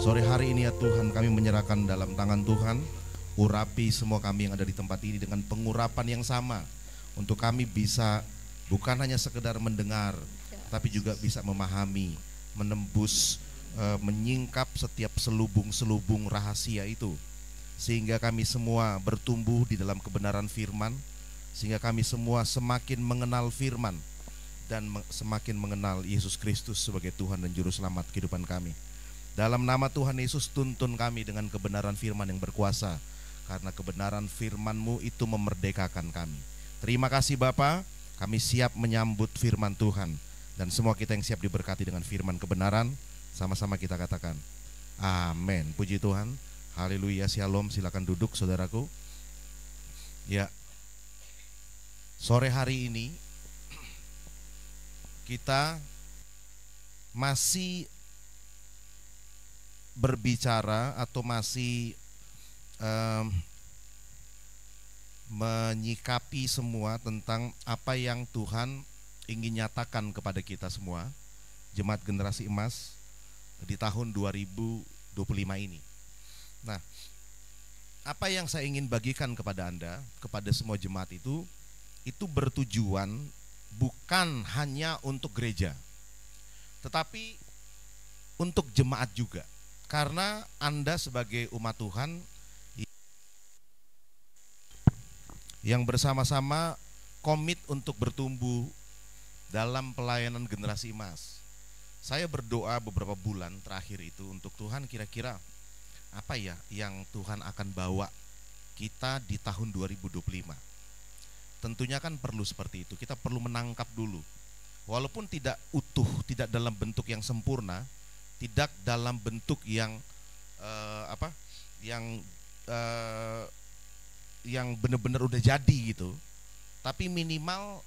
Sore hari ini ya Tuhan, kami menyerahkan dalam tangan Tuhan. Urapi semua kami yang ada di tempat ini dengan pengurapan yang sama, untuk kami bisa bukan hanya sekedar mendengar, tapi juga bisa memahami, menembus, menyingkap setiap selubung-selubung rahasia itu, sehingga kami semua bertumbuh di dalam kebenaran firman, sehingga kami semua semakin mengenal firman dan semakin mengenal Yesus Kristus sebagai Tuhan dan Juru Selamat kehidupan kami. Dalam nama Tuhan Yesus, tuntun kami dengan kebenaran firman yang berkuasa, karena kebenaran firman-Mu itu memerdekakan kami. Terima kasih Bapa, kami siap menyambut firman Tuhan, dan semua kita yang siap diberkati dengan firman kebenaran, sama-sama kita katakan amin. Puji Tuhan, haleluya, shalom. Silakan duduk saudaraku. Ya, sore hari ini kita masih berbicara atau masih menyikapi semua tentang apa yang Tuhan ingin nyatakan kepada kita semua, Jemaat Generasi Emas di tahun 2025 ini. Nah, apa yang saya ingin bagikan kepada Anda, kepada semua jemaat itu bertujuan bukan hanya untuk gereja, tetapi untuk jemaat juga. Karena Anda sebagai umat Tuhan yang bersama-sama komit untuk bertumbuh dalam pelayanan generasi emas. Saya berdoa beberapa bulan terakhir itu untuk Tuhan, kira-kira apa ya yang Tuhan akan bawa kita di tahun 2025. Tentunya kan perlu seperti itu, kita perlu menangkap dulu. Walaupun tidak utuh, tidak dalam bentuk yang sempurna, tidak dalam bentuk yang yang benar-benar udah jadi gitu, tapi minimal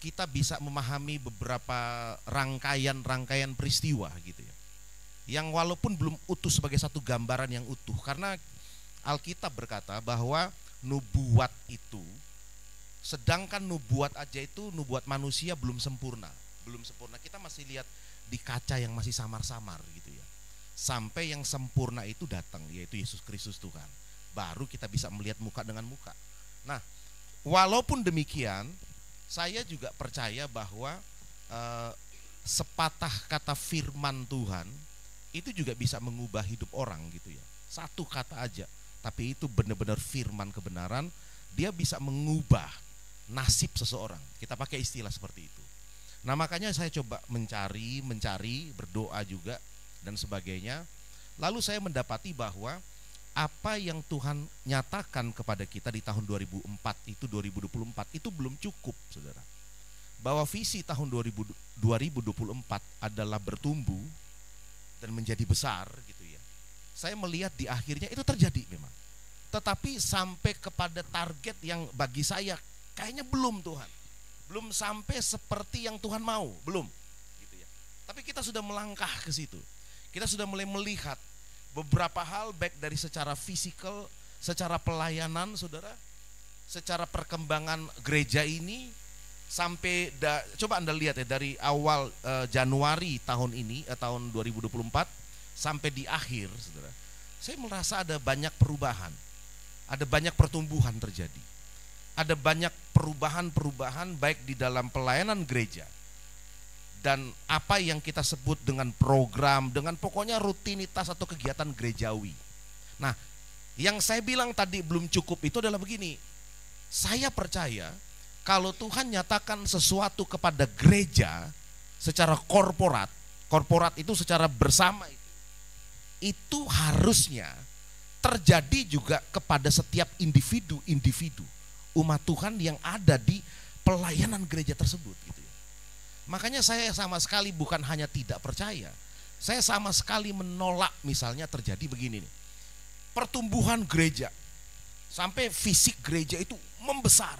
kita bisa memahami beberapa rangkaian peristiwa gitu ya, yang walaupun belum utuh sebagai satu gambaran yang utuh, karena Alkitab berkata bahwa nubuat itu, sedangkan nubuat aja itu, nubuat manusia belum sempurna. Kita masih lihat di kaca yang masih samar-samar gitu ya, sampai yang sempurna itu datang, yaitu Yesus Kristus Tuhan, baru kita bisa melihat muka dengan muka. Nah, walaupun demikian, saya juga percaya bahwa sepatah kata firman Tuhan itu juga bisa mengubah hidup orang gitu ya. Satu kata aja, tapi itu benar-benar firman kebenaran, dia bisa mengubah nasib seseorang. Kita pakai istilah seperti itu. Nah, makanya saya coba mencari, berdoa juga dan sebagainya. Lalu saya mendapati bahwa apa yang Tuhan nyatakan kepada kita di tahun 2024 itu belum cukup, saudara. Bahwa visi tahun 2024 adalah bertumbuh dan menjadi besar gitu ya. Saya melihat di akhirnya itu terjadi memang. Tetapi sampai kepada target yang bagi saya kayaknya belum, Tuhan. Belum sampai seperti yang Tuhan mau, belum gitu ya. Tapi kita sudah melangkah ke situ. Kita sudah mulai melihat beberapa hal, baik dari secara fisikal, secara pelayanan, saudara, secara perkembangan gereja ini, sampai coba Anda lihat ya, dari awal Januari tahun ini, tahun 2024 sampai di akhir, saudara, saya merasa ada banyak perubahan, ada banyak pertumbuhan terjadi, ada banyak perubahan baik di dalam pelayanan gereja dan apa yang kita sebut dengan program, dengan pokoknya rutinitas atau kegiatan gerejawi. Nah, yang saya bilang tadi belum cukup itu adalah begini. Saya percaya kalau Tuhan nyatakan sesuatu kepada gereja secara korporat itu secara bersama, itu harusnya terjadi juga kepada setiap individu umat Tuhan yang ada di pelayanan gereja tersebut gitu ya. Makanya saya sama sekali bukan hanya tidak percaya, saya sama sekali menolak misalnya terjadi begini nih, pertumbuhan gereja sampai fisik gereja itu membesar,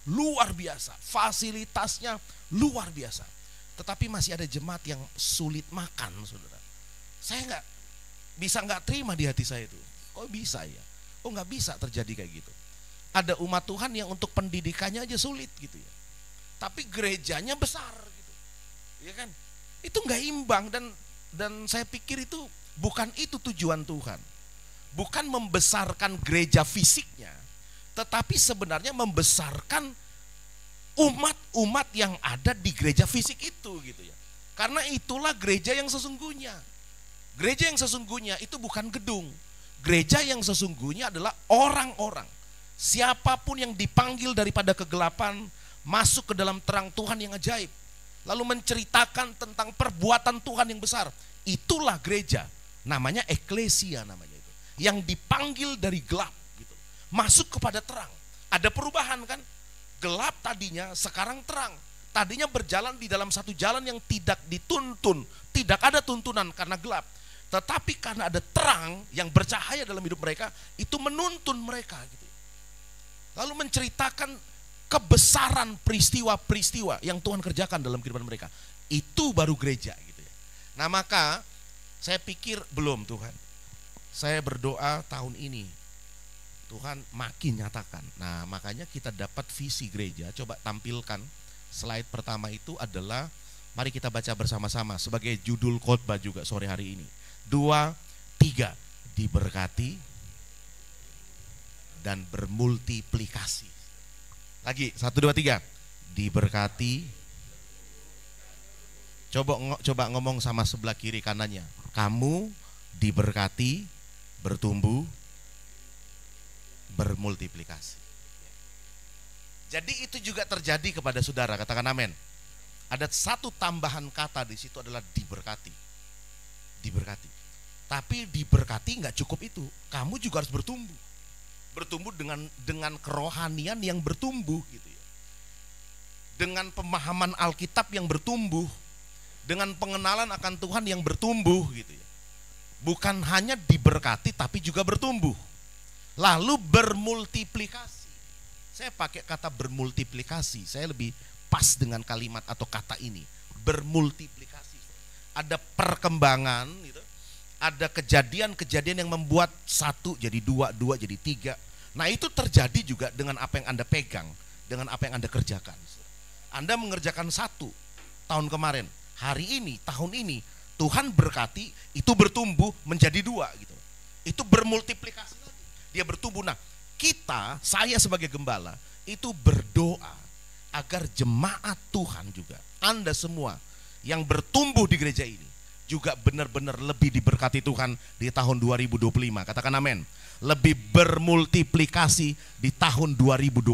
luar biasa, fasilitasnya luar biasa, tetapi masih ada jemaat yang sulit makan, saudara. Saya nggak terima di hati saya itu. Kok bisa ya? Oh, nggak bisa terjadi kayak gitu. Ada umat Tuhan yang untuk pendidikannya aja sulit gitu ya, tapi gerejanya besar gitu, ya kan? Itu nggak imbang, dan saya pikir itu Bukan itu tujuan Tuhan. Bukan membesarkan gereja fisiknya, tetapi sebenarnya membesarkan umat-umat yang ada di gereja fisik itu gitu ya. Karena itulah gereja yang sesungguhnya. Gereja yang sesungguhnya itu bukan gedung. Gereja yang sesungguhnya adalah orang-orang. Siapapun yang dipanggil daripada kegelapan masuk ke dalam terang Tuhan yang ajaib, lalu menceritakan tentang perbuatan Tuhan yang besar. Itulah gereja. Namanya eklesia namanya itu. Yang dipanggil dari gelap gitu. Masuk kepada terang. Ada perubahan kan? Gelap tadinya, sekarang terang. Tadinya berjalan di dalam satu jalan yang tidak dituntun, tidak ada tuntunan karena gelap. Tetapi karena ada terang yang bercahaya dalam hidup mereka, itu menuntun mereka gitu. Lalu menceritakan kebesaran peristiwa-peristiwa yang Tuhan kerjakan dalam kehidupan mereka. Itu baru gereja gitu ya. Nah, maka saya pikir belum Tuhan. Saya berdoa tahun ini Tuhan makin nyatakan. Nah, makanya kita dapat visi gereja. Coba tampilkan slide pertama itu adalah, mari kita baca bersama-sama sebagai judul khotbah juga sore hari ini. 2, 3, diberkati dan bermultiplikasi. Lagi, 1, 2, 3, diberkati. Coba ngomong sama sebelah kiri kanannya. Kamu diberkati, bertumbuh, bermultiplikasi. Jadi itu juga terjadi kepada saudara, katakan amin. Ada satu tambahan kata di situ adalah diberkati. Diberkati. Tapi diberkati nggak cukup itu. Kamu juga harus bertumbuh. Bertumbuh dengan kerohanian yang bertumbuh gitu ya. Dengan pemahaman Alkitab yang bertumbuh. Dengan pengenalan akan Tuhan yang bertumbuh gitu ya. Bukan hanya diberkati tapi juga bertumbuh. Lalu bermultiplikasi. Saya pakai kata bermultiplikasi. Saya lebih pas dengan kalimat atau kata ini. Bermultiplikasi. Ada perkembangan gitu. Ada kejadian-kejadian yang membuat 1 jadi 2, 2 jadi 3. Nah, itu terjadi juga dengan apa yang Anda pegang, dengan apa yang Anda kerjakan. Anda mengerjakan 1 tahun kemarin, hari ini, tahun ini, Tuhan berkati, itu bertumbuh menjadi 2 gitu. Itu bermultiplikasi lagi. Dia bertumbuh. Nah, saya sebagai gembala itu berdoa agar jemaat Tuhan juga, Anda semua yang bertumbuh di gereja ini juga benar-benar lebih diberkati Tuhan di tahun 2025. Katakan amin. Lebih bermultiplikasi di tahun 2025.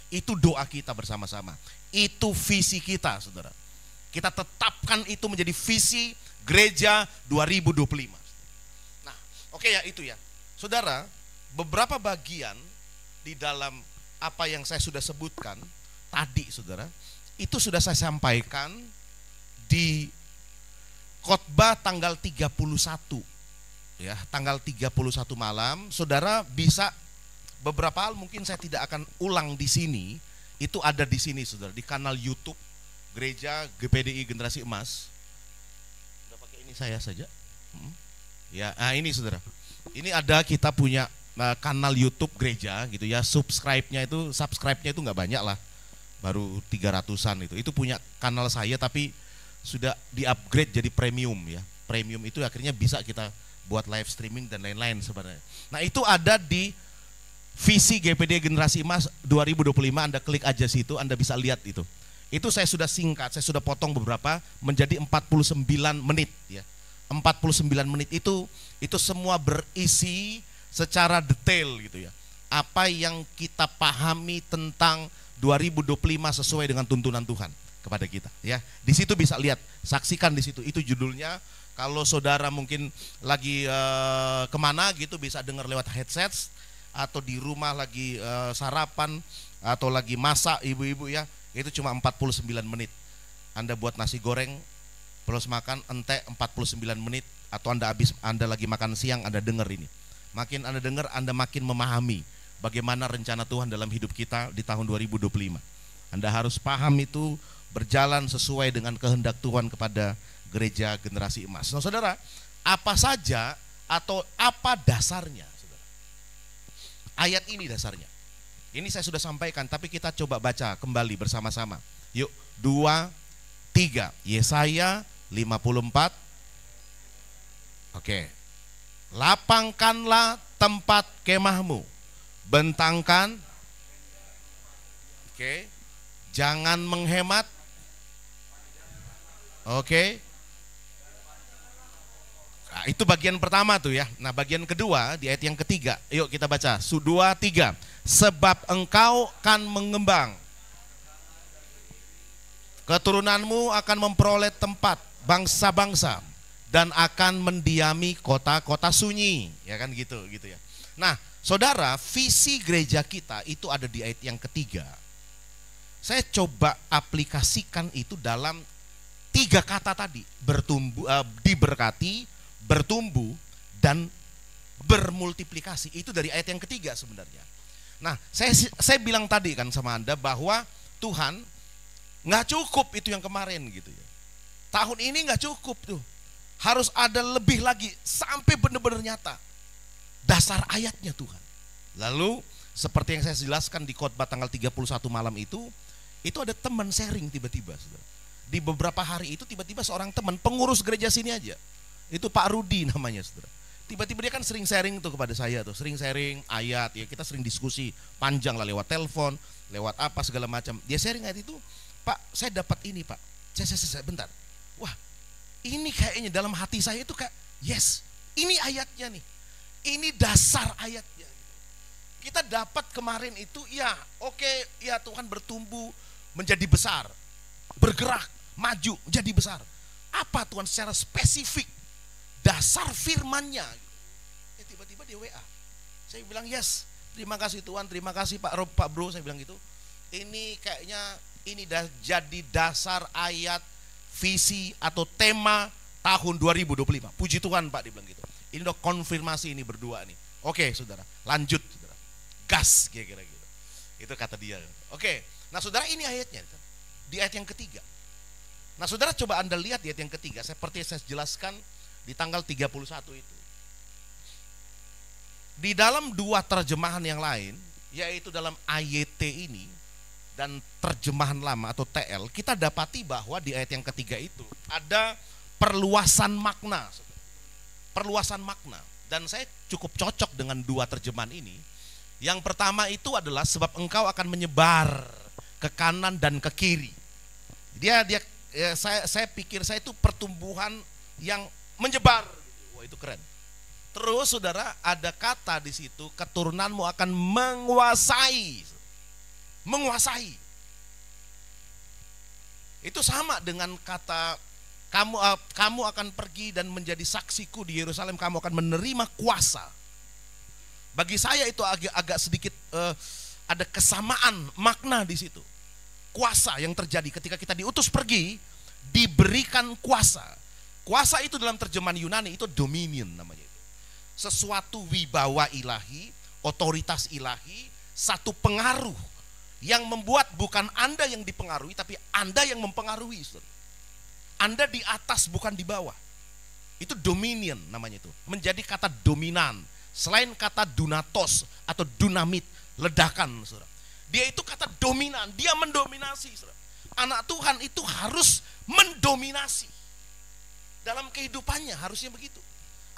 Itu doa kita bersama-sama. Itu visi kita, saudara. Kita tetapkan itu menjadi visi gereja 2025. Nah, oke ya, itu ya. Saudara, beberapa bagian di dalam apa yang saya sudah sebutkan tadi, saudara, itu sudah saya sampaikan di khotbah tanggal 31 ya, tanggal 31 malam. Saudara bisa beberapa hal mungkin saya tidak akan ulang di sini, itu ada di sini saudara, di kanal YouTube Gereja GPDI Generasi Emas. Udah pakai ini saya saja. Ya, nah ini saudara. Ini ada, kita punya kanal YouTube gereja gitu ya. Subscribe-nya itu nggak banyak lah. Baru 300-an itu. Itu punya kanal saya tapi sudah di-upgrade jadi premium ya. Premium itu akhirnya bisa kita buat live streaming dan lain-lain sebenarnya. Nah, itu ada di visi GPD Generasi Emas 2025. Anda klik aja situ, Anda bisa lihat itu. Itu saya sudah singkat, saya sudah potong beberapa menjadi 49 menit ya. 49 menit itu semua berisi secara detail gitu ya. Apa yang kita pahami tentang 2025 sesuai dengan tuntunan Tuhan kepada kita ya. Di situ bisa lihat, saksikan di situ. Itu judulnya. Kalau saudara mungkin lagi kemana gitu bisa dengar lewat headset, atau di rumah lagi sarapan atau lagi masak ibu-ibu ya. Itu cuma 49 menit. Anda buat nasi goreng plus makan entek 49 menit, atau Anda lagi makan siang Anda dengar ini. Makin Anda dengar, Anda makin memahami bagaimana rencana Tuhan dalam hidup kita di tahun 2025. Anda harus paham itu, berjalan sesuai dengan kehendak Tuhan kepada gereja generasi emas. Nah saudara, apa saja atau apa dasarnya saudara? Ayat ini dasarnya. Ini saya sudah sampaikan, tapi kita coba baca kembali bersama-sama. Yuk, 2, 3. Yesaya 54 Oke. Lapangkanlah tempat kemahmu. Bentangkan. Oke. Jangan menghemat. Oke. Nah, itu bagian pertama tuh ya. Nah, bagian kedua di ayat yang ketiga. Yuk kita baca. 2, 3. Sebab engkau akan mengembang. Keturunanmu akan memperoleh tempat bangsa-bangsa dan akan mendiami kota-kota sunyi, ya kan gitu ya. Nah, saudara, visi gereja kita itu ada di ayat yang ketiga. Saya coba aplikasikan itu dalam 3 kata tadi, bertumbuh, diberkati, bertumbuh, dan bermultiplikasi. Itu dari ayat yang ketiga sebenarnya. Nah, saya bilang tadi kan sama Anda bahwa Tuhan nggak cukup itu yang kemarin gitu ya. Tahun ini nggak cukup tuh. Harus ada lebih lagi sampai benar-benar nyata. Dasar ayatnya Tuhan. Lalu seperti yang saya jelaskan di khotbah tanggal 31 malam itu ada teman sharing tiba-tiba. Di beberapa hari itu tiba-tiba seorang teman pengurus gereja sini aja. Itu Pak Rudi namanya, saudara. Tiba-tiba dia kan sering sharing tuh kepada saya tuh, sering sharing ayat ya, kita sering diskusi panjang lah lewat telepon, lewat apa segala macam. Dia sharing ayat itu, Pak, saya dapat ini, Pak. Saya bentar. Wah, ini kayaknya dalam hati saya itu kayak, yes, ini ayatnya nih. Ini dasar ayatnya. Kita dapat kemarin itu, ya oke, ya Tuhan bertumbuh menjadi besar. Bergerak, maju, menjadi besar. Apa Tuhan secara spesifik? Dasar firman-Nya. Ya tiba-tiba dia WA. Saya bilang, yes, terima kasih Tuhan, terima kasih Pak Bro, saya bilang gitu. Ini kayaknya ini jadi dasar ayat visi atau tema tahun 2025. Puji Tuhan Pak, dibilang gitu. Ini udah konfirmasi ini berdua nih. Oke saudara, lanjut saudara. Gas kira-kira gitu. Itu kata dia. Oke, nah saudara ini ayatnya. Di ayat yang ketiga. Nah saudara coba Anda lihat di ayat yang ketiga. Seperti saya jelaskan di tanggal 31 itu. Di dalam 2 terjemahan yang lain, yaitu dalam AYT ini, dan terjemahan lama atau TL, kita dapati bahwa di ayat yang ketiga itu ada perluasan makna. Perluasan makna. Dan saya cukup cocok dengan 2 terjemahan ini. Yang pertama itu adalah sebab engkau akan menyebar ke kanan dan ke kiri. Saya pikir saya itu pertumbuhan yang menyebar. Wah, itu keren. Terus saudara, ada kata di situ, keturunanmu akan menguasai. Menguasai. Itu sama dengan kata kamu akan pergi dan menjadi saksiku di Yerusalem, kamu akan menerima kuasa. Bagi saya itu agak sedikit ada kesamaan makna di situ. Kuasa yang terjadi ketika kita diutus pergi, diberikan kuasa. Kuasa itu dalam terjemahan Yunani itu dominion namanya itu. Sesuatu wibawa ilahi, otoritas ilahi, satu pengaruh yang membuat bukan Anda yang dipengaruhi, tapi Anda yang mempengaruhi. Anda di atas bukan di bawah. Itu dominion namanya itu. Menjadi kata dominan. Selain kata dunatos atau dunamit, ledakan. Saudara. Dia itu kata dominan, dia mendominasi. Saudara. Anak Tuhan itu harus mendominasi. Dalam kehidupannya harusnya begitu.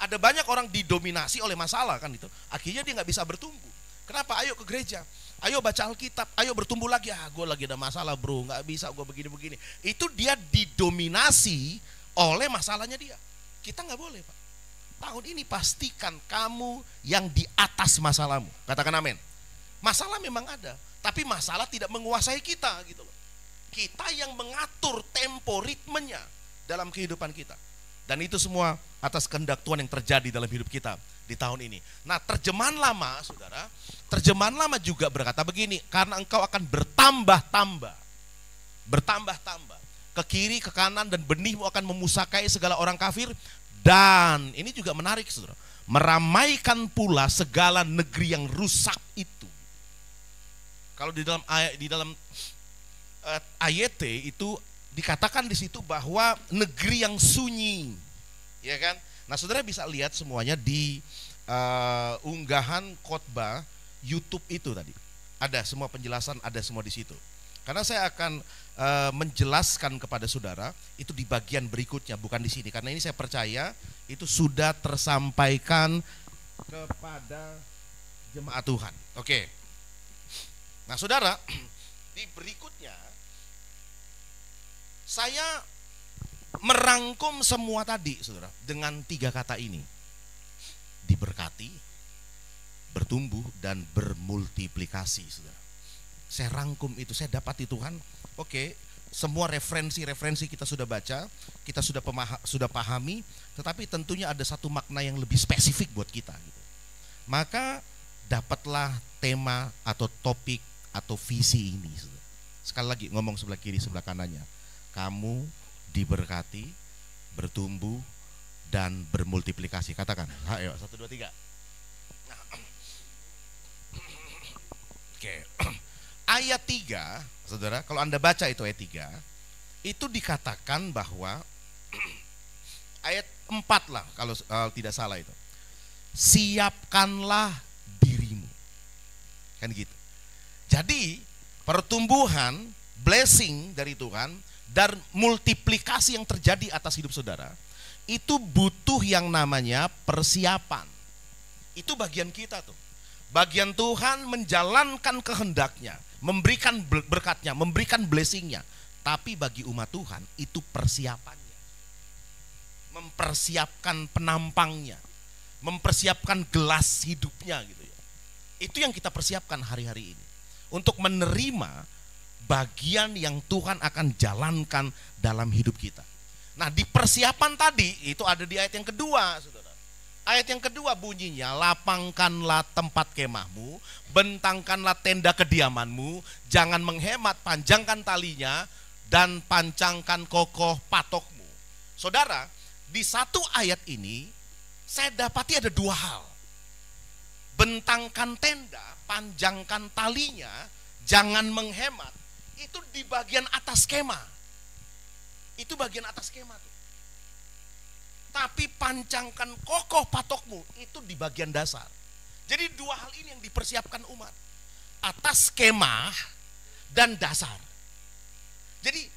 Ada banyak orang didominasi oleh masalah kan itu. Akhirnya dia nggak bisa bertumbuh. Kenapa? Ayo ke gereja. Ayo baca Alkitab, ayo bertumbuh lagi. Gue lagi ada masalah bro, gak bisa gue begini-begini. Itu dia didominasi oleh masalahnya dia. Kita gak boleh Pak. Tahun ini pastikan kamu yang di atas masalahmu. Katakan amin. Masalah memang ada, tapi masalah tidak menguasai kita gitu loh. Kita yang mengatur tempo ritmenya dalam kehidupan kita. Dan itu semua atas kehendak Tuhan yang terjadi dalam hidup kita di tahun ini. Nah, terjemahan lama, saudara, terjemahan lama juga berkata begini, karena engkau akan bertambah-tambah. Bertambah-tambah. Ke kiri, ke kanan, dan benihmu akan memusakai segala orang kafir. Dan, ini juga menarik, saudara, meramaikan pula segala negeri yang rusak itu. Kalau di dalam ayat itu dikatakan di situ bahwa negeri yang sunyi, ya kan? Nah, saudara bisa lihat semuanya di unggahan khotbah YouTube itu tadi. Ada semua penjelasan, ada semua di situ. Karena saya akan menjelaskan kepada saudara itu di bagian berikutnya, bukan di sini. Karena ini saya percaya itu sudah tersampaikan kepada jemaat Tuhan. Oke. Nah, saudara, di berikutnya saya merangkum semua tadi, saudara, dengan 3 kata ini: diberkati, bertumbuh, dan bermultiplikasi, saudara. Saya rangkum itu, saya dapat di Tuhan. Oke, semua referensi kita sudah baca, kita sudah pahami, tetapi tentunya ada satu makna yang lebih spesifik buat kita, gitu. Maka dapatlah tema atau topik atau visi ini, saudara. Sekali lagi ngomong sebelah kiri sebelah kanannya, kamu diberkati, bertumbuh, dan bermultiplikasi. Katakan, ayo 1, 2, 3. Nah, oke. Ayat 3, saudara, kalau Anda baca itu ayat 3, itu dikatakan bahwa ayat 4 lah kalau tidak salah itu. Siapkanlah dirimu. Kan gitu. Jadi, pertumbuhan, blessing dari Tuhan dan multiplikasi yang terjadi atas hidup saudara itu butuh yang namanya persiapan. Itu bagian kita tuh. Bagian Tuhan menjalankan kehendaknya, memberikan berkatnya, memberikan blessingnya. Tapi bagi umat Tuhan itu persiapannya. Mempersiapkan penampangnya, mempersiapkan gelas hidupnya gitu ya. Itu yang kita persiapkan hari-hari ini untuk menerima bagian yang Tuhan akan jalankan dalam hidup kita. Nah, di persiapan tadi itu ada di ayat yang kedua, saudara. Ayat yang kedua bunyinya, lapangkanlah tempat kemahmu, bentangkanlah tenda kediamanmu, jangan menghemat, panjangkan talinya, dan pancangkan kokoh patokmu. Saudara, di satu ayat ini saya dapati ada 2 hal. Bentangkan tenda, panjangkan talinya, jangan menghemat. Itu di bagian atas kemah. Itu bagian atas kemah tuh. Tapi pancangkan kokoh patokmu, itu di bagian dasar. Jadi 2 hal ini yang dipersiapkan umat. Atas kemah dan dasar. Jadi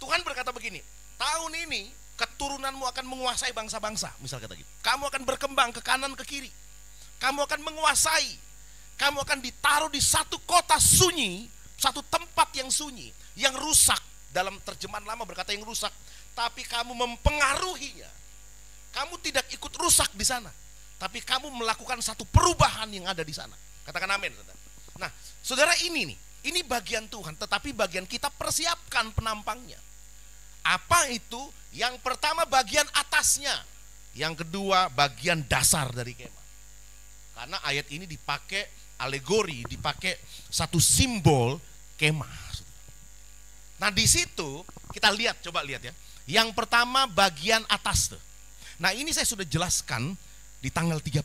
Tuhan berkata begini, tahun ini keturunanmu akan menguasai bangsa-bangsa, misal kata gitu. Kamu akan berkembang ke kanan ke kiri. Kamu akan menguasai. Kamu akan ditaruh di satu kota sunyi, satu tempat yang sunyi, yang rusak. Dalam terjemahan lama berkata yang rusak, tapi kamu mempengaruhinya. Kamu tidak ikut rusak di sana, tapi kamu melakukan satu perubahan yang ada di sana. Katakan amin, saudara. Nah, saudara, ini bagian Tuhan, tetapi bagian kita persiapkan penampangnya. Apa itu? Yang pertama bagian atasnya, yang kedua bagian dasar dari kemah. Karena ayat ini dipakai alegori, dipakai satu simbol kemah. Nah, di situ kita lihat, coba lihat ya. Yang pertama bagian atas tuh. Nah, ini saya sudah jelaskan di tanggal 31.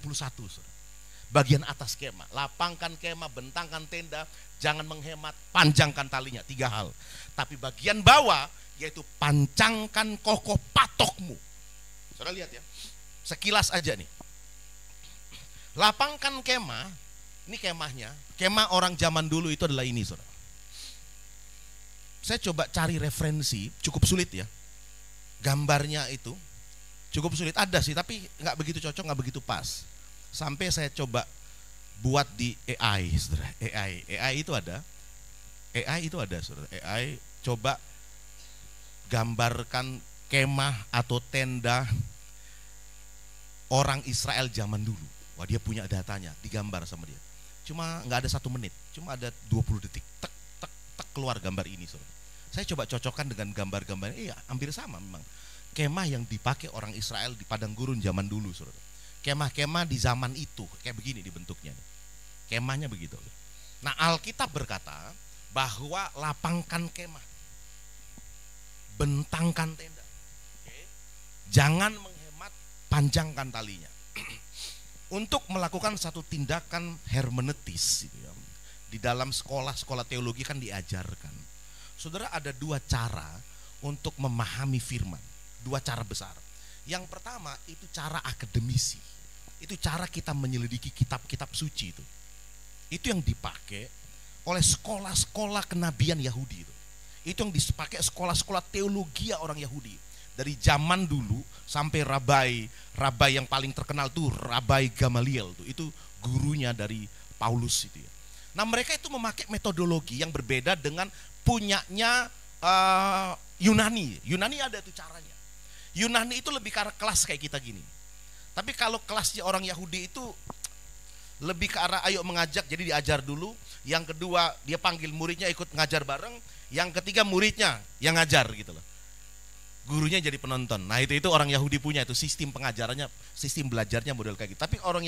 Bagian atas kemah, lapangkan kemah, bentangkan tenda, jangan menghemat, panjangkan talinya, 3 hal. Tapi bagian bawah yaitu pancangkan kokoh patokmu. Saudara lihat ya. Sekilas aja nih. Lapangkan kemah, ini kemahnya. Kemah orang zaman dulu itu adalah ini, saudara. Saya coba cari referensi, cukup sulit ya. Gambarnya itu cukup sulit, ada sih tapi nggak begitu cocok, nggak begitu pas. Sampai saya coba buat di AI, saudara. AI itu ada. AI itu ada, saudara. AI coba gambarkan kemah atau tenda orang Israel zaman dulu. Wah, dia punya datanya, digambar sama dia. Cuma nggak ada 1 menit, cuma ada 20 detik. Tek keluar gambar ini, saudara. Saya coba cocokkan dengan gambar-gambar, iya hampir sama memang. Kemah yang dipakai orang Israel di padang gurun zaman dulu, saudara. Kemah-kemah di zaman itu kayak begini dibentuknya. Kemahnya begitu. Nah, Alkitab berkata bahwa lapangkan kemah, bentangkan tenda. Jangan menghemat, panjangkan talinya. Untuk melakukan satu tindakan hermeneutis gitu ya. Di dalam sekolah-sekolah teologi kan diajarkan. Saudara, ada 2 cara untuk memahami firman. 2 cara besar. Yang pertama itu cara akademisi. Itu cara kita menyelidiki kitab-kitab suci itu. Itu yang dipakai oleh sekolah-sekolah kenabian Yahudi itu. Itu yang dipakai sekolah-sekolah teologi orang Yahudi. Dari zaman dulu sampai rabai yang paling terkenal tuh Rabai Gamaliel tuh. Itu gurunya dari Paulus itu ya. Nah, mereka itu memakai metodologi yang berbeda dengan punyanya Yunani. Yunani ada tuh caranya. Yunani itu lebih ke arah kelas kayak kita gini. Tapi kalau kelasnya orang Yahudi itu lebih ke arah ayo mengajak, jadi diajar dulu. Yang kedua dia panggil muridnya ikut ngajar bareng. Yang ketiga muridnya yang ngajar gitu loh. Gurunya jadi penonton. Nah itu orang Yahudi punya itu sistem pengajarannya, sistem belajarnya model kayak gitu. Tapi orang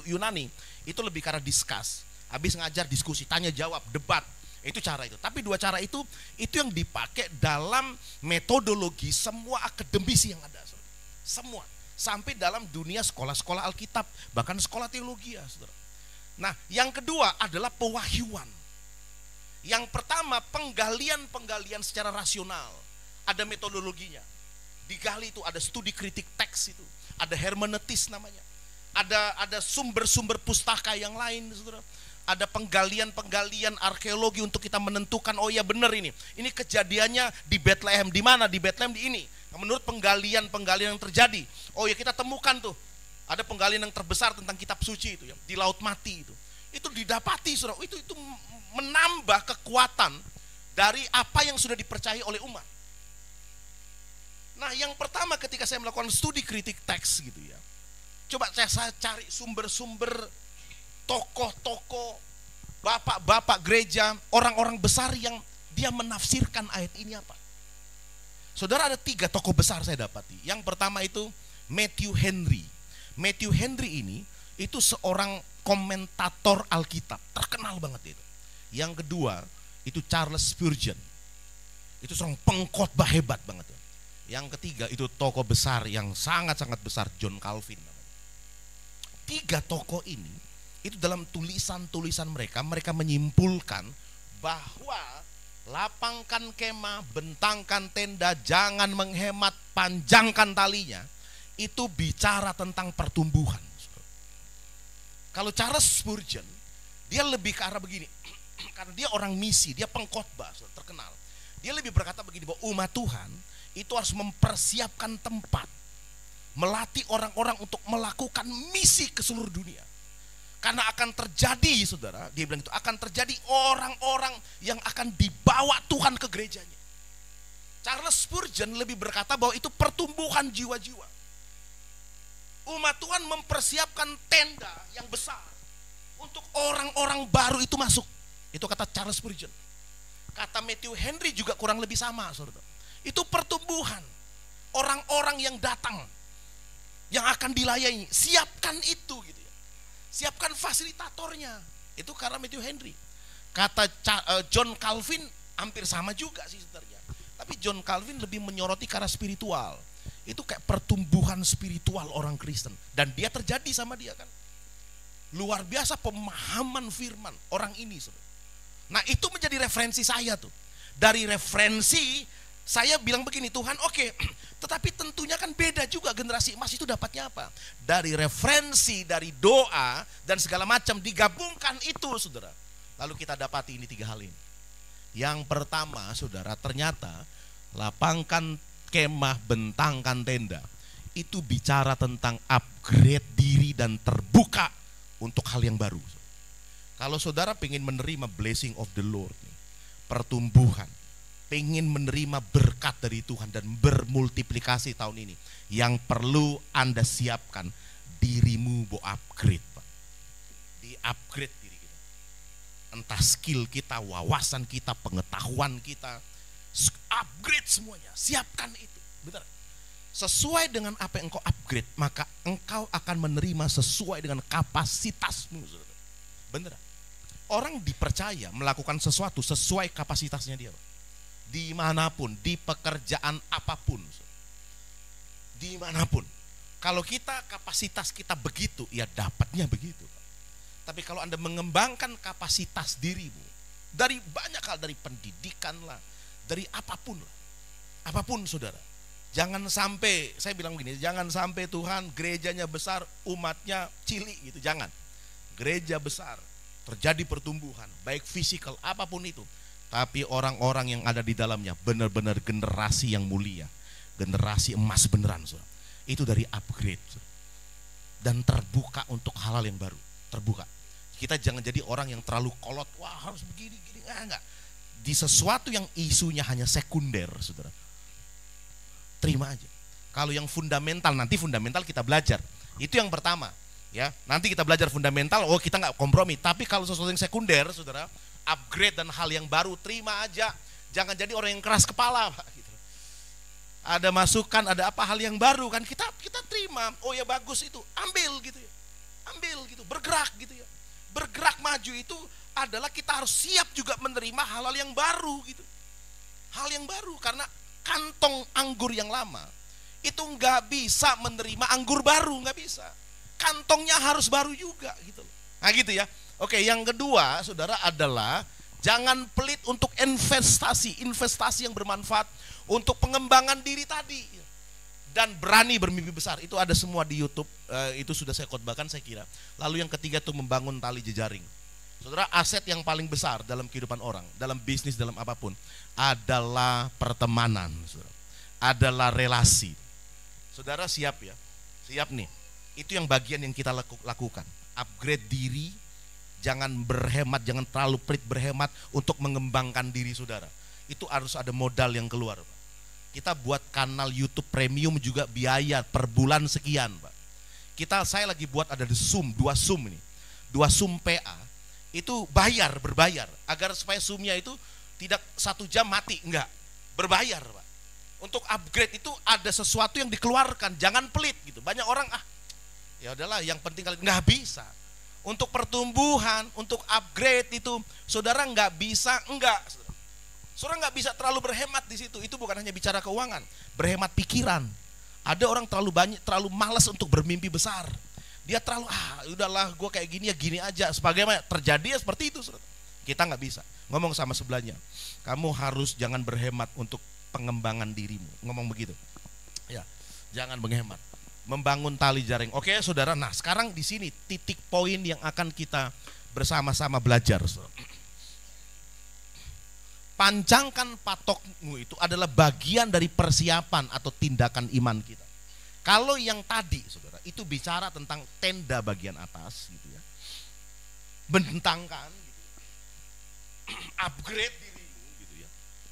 Yunani itu lebih ke arah discuss. Habis ngajar diskusi, tanya jawab, debat. Itu cara itu. Tapi dua cara itu yang dipakai dalam metodologi semua akademisi yang ada. Semua. Sampai dalam dunia sekolah-sekolah Alkitab, bahkan sekolah teologi ya, saudara. Nah, yang kedua adalah pewahyuan. Yang pertama penggalian secara rasional. Ada metodologinya. Digali itu ada studi kritik teks itu, ada hermeneutis namanya. Ada sumber-sumber pustaka yang lain, saudara. Ada penggalian arkeologi untuk kita menentukan oh ya benar ini kejadiannya di Bethlehem. Di mana? Di Bethlehem di ini. Nah, menurut penggalian yang terjadi, oh ya kita temukan tuh ada penggalian yang terbesar tentang kitab suci itu ya, di Laut Mati itu didapati, saudara. Itu menambah kekuatan dari apa yang sudah dipercayai oleh umat. Nah, yang pertama ketika saya melakukan studi kritik teks gitu ya, coba saya cari sumber-sumber tokoh-tokoh, bapak-bapak gereja, orang-orang besar yang dia menafsirkan ayat ini apa. Saudara, ada 3 tokoh besar saya dapati. Yang pertama itu Matthew Henry. Matthew Henry ini itu seorang komentator Alkitab, terkenal banget itu. Yang kedua itu Charles Spurgeon. Itu seorang pengkhotbah hebat banget. Yang ketiga itu tokoh besar yang sangat-sangat besar, John Calvin namanya. 3 tokoh ini itu dalam tulisan-tulisan mereka menyimpulkan bahwa lapangkan kemah, bentangkan tenda, jangan menghemat, panjangkan talinya. Itu bicara tentang pertumbuhan. Kalau Charles Spurgeon, dia lebih ke arah begini. Karena dia orang misi, dia pengkhotbah terkenal. Dia lebih berkata begini, bahwa umat Tuhan itu harus mempersiapkan tempat, melatih orang-orang untuk melakukan misi ke seluruh dunia. Karena akan terjadi, saudara, dia bilang itu akan terjadi orang-orang yang akan dibawa Tuhan ke gerejanya. Charles Spurgeon lebih berkata bahwa itu pertumbuhan jiwa-jiwa. Umat Tuhan mempersiapkan tenda yang besar untuk orang-orang baru itu masuk. Itu kata Charles Spurgeon. Kata Matthew Henry juga kurang lebih sama, saudara. Itu pertumbuhan orang-orang yang datang, yang akan dilayani. Siapkan itu gitu ya. Siapkan fasilitatornya. Itu karena Matthew Henry. Kata John Calvin hampir sama juga sih sebenarnya. Tapi John Calvin lebih menyoroti ke arah spiritual. Itu kayak pertumbuhan spiritual orang Kristen. Dan dia terjadi sama dia kan. Luar biasa pemahaman firman orang ini, saudara. Nah, itu menjadi referensi saya tuh. Dari referensi saya bilang begini, Tuhan oke, tetapi tentunya kan beda juga generasi emas itu dapatnya apa? Dari referensi, dari doa dan segala macam digabungkan itu, saudara. Lalu kita dapati ini 3 hal ini. Yang pertama, saudara, ternyata lapangkan kemah, bentangkan tenda. Itu bicara tentang upgrade diri dan terbuka untuk hal yang baru. Kalau saudara pengen menerima blessing of the Lord, pertumbuhan, pengen menerima berkat dari Tuhan dan bermultiplikasi tahun ini, yang perlu Anda siapkan dirimu upgrade, Pak. Di upgrade diri kita. Entah skill kita, wawasan kita, pengetahuan kita, upgrade semuanya. Siapkan itu. Benar. Sesuai dengan apa yang engkau upgrade, maka engkau akan menerima sesuai dengan kapasitasmu. Benar. Orang dipercaya melakukan sesuatu sesuai kapasitasnya dia, Pak. Dimanapun, di pekerjaan apapun, dimanapun. Kalau kita kapasitas kita begitu, ya dapatnya begitu. Tapi kalau Anda mengembangkan kapasitas dirimu dari banyak hal, dari pendidikan lah, dari apapun lah, apapun, saudara, jangan sampai, saya bilang begini, jangan sampai Tuhan gerejanya besar, umatnya cilik gitu, jangan. Gereja besar, terjadi pertumbuhan, baik fisikal apapun itu. Tapi orang-orang yang ada di dalamnya benar-benar generasi yang mulia, generasi emas beneran, saudara. Itu dari upgrade, saudara. Dan terbuka untuk hal-hal yang baru, terbuka. Kita jangan jadi orang yang terlalu kolot, wah harus begini, gini, enggak. Di sesuatu yang isunya hanya sekunder, saudara, terima aja. Kalau yang fundamental, nanti fundamental kita belajar. Itu yang pertama, ya. Nanti kita belajar fundamental, oh kita nggak kompromi. Tapi kalau sesuatu yang sekunder, saudara, upgrade dan hal yang baru, terima aja. Jangan jadi orang yang keras kepala, Pak. Gitu. Ada masukan, ada apa hal yang baru kan kita terima. Oh ya bagus itu, ambil gitu ya, ambil gitu, bergerak gitu ya. Bergerak maju itu adalah kita harus siap juga menerima hal-hal yang baru gitu. Hal yang baru, karena kantong anggur yang lama itu nggak bisa menerima anggur baru, nggak bisa. Kantongnya harus baru juga gitu. Nah gitu ya. Oke, yang kedua, saudara, adalah jangan pelit untuk investasi yang bermanfaat untuk pengembangan diri tadi. Dan berani bermimpi besar, itu ada semua di YouTube, itu sudah saya khotbahkan saya kira. Lalu yang ketiga itu membangun tali jejaring. Saudara, aset yang paling besar dalam kehidupan orang, dalam bisnis, dalam apapun, adalah pertemanan, saudara. Adalah relasi. Saudara siap ya? Siap nih. Itu yang bagian yang kita lakukan. Upgrade diri, jangan berhemat, jangan terlalu pelit berhemat untuk mengembangkan diri saudara. Itu harus ada modal yang keluar, Pak. Kita buat kanal YouTube premium juga biaya per bulan sekian, Pak. Saya lagi buat ada di Zoom, 2 Zoom ini. 2 Zoom PA. Itu berbayar agar supaya Zoom-nya itu tidak 1 jam mati, enggak. Berbayar, Pak. Untuk upgrade itu ada sesuatu yang dikeluarkan, jangan pelit gitu. Banyak orang ya udahlah yang penting kali, nggak bisa. Untuk pertumbuhan, untuk upgrade itu saudara nggak bisa, enggak. Saudara nggak bisa terlalu berhemat di situ. Itu bukan hanya bicara keuangan, berhemat pikiran. Ada orang terlalu malas untuk bermimpi besar. Dia terlalu udahlah gue kayak gini ya gini aja. Sebagaimana terjadi ya seperti itu, saudara. Kita nggak bisa. Ngomong sama sebelahnya, kamu harus jangan berhemat untuk pengembangan dirimu. Ngomong begitu. Ya, jangan menghemat. Membangun tali jaring. Oke, saudara. Nah, sekarang di sini titik poin yang akan kita bersama-sama belajar, saudara. Pancangkan patokmu itu adalah bagian dari persiapan atau tindakan iman kita. Kalau yang tadi, saudara, itu bicara tentang tenda bagian atas, gitu ya. Bentangkan, gitu. Upgrade dirimu, gitu ya.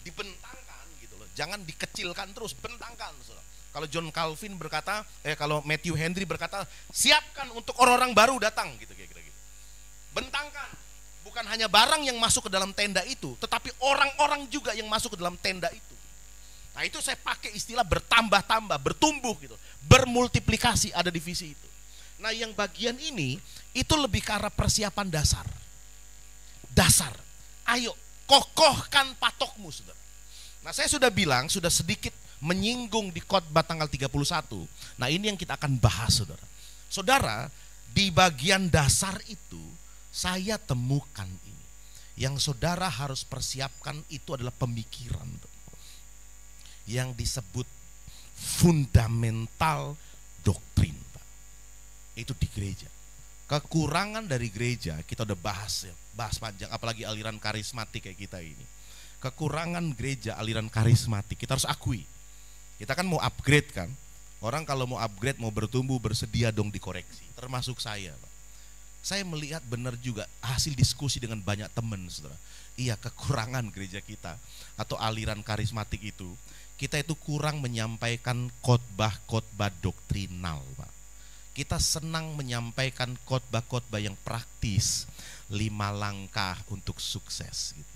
Dibentangkan, gitu loh. Jangan dikecilkan terus, bentangkan, saudara. Kalau John Calvin berkata, kalau Matthew Henry berkata, siapkan untuk orang-orang baru datang, gitu kira-kira gitu. Bentangkan. Bukan hanya barang yang masuk ke dalam tenda itu, tetapi orang-orang juga yang masuk ke dalam tenda itu. Nah itu saya pakai istilah bertambah-tambah, bertumbuh gitu, bermultiplikasi ada divisi itu. Nah yang bagian ini, itu lebih ke arah persiapan dasar. Dasar, ayo kokohkan patokmu, saudara. Nah saya sudah bilang, sudah sedikit menyinggung di khotbah tanggal 31. Nah ini yang kita akan bahas, saudara. Saudara, di bagian dasar itu, saya temukan ini. Yang saudara harus persiapkan itu adalah pemikiran. Yang disebut fundamental doktrin. Itu di gereja. Kekurangan dari gereja, kita udah bahas ya, bahas panjang, apalagi aliran karismatik kayak kita ini. Kekurangan gereja, aliran karismatik, kita harus akui. Kita kan mau upgrade kan. Orang kalau mau upgrade, mau bertumbuh, bersedia dong dikoreksi. Termasuk saya, Pak. Saya melihat benar juga hasil diskusi dengan banyak teman, saudara. Iya, kekurangan gereja kita atau aliran karismatik itu, kita itu kurang menyampaikan khotbah-khotbah doktrinal, Pak. Kita senang menyampaikan khotbah-khotbah yang praktis, 5 langkah untuk sukses, gitu.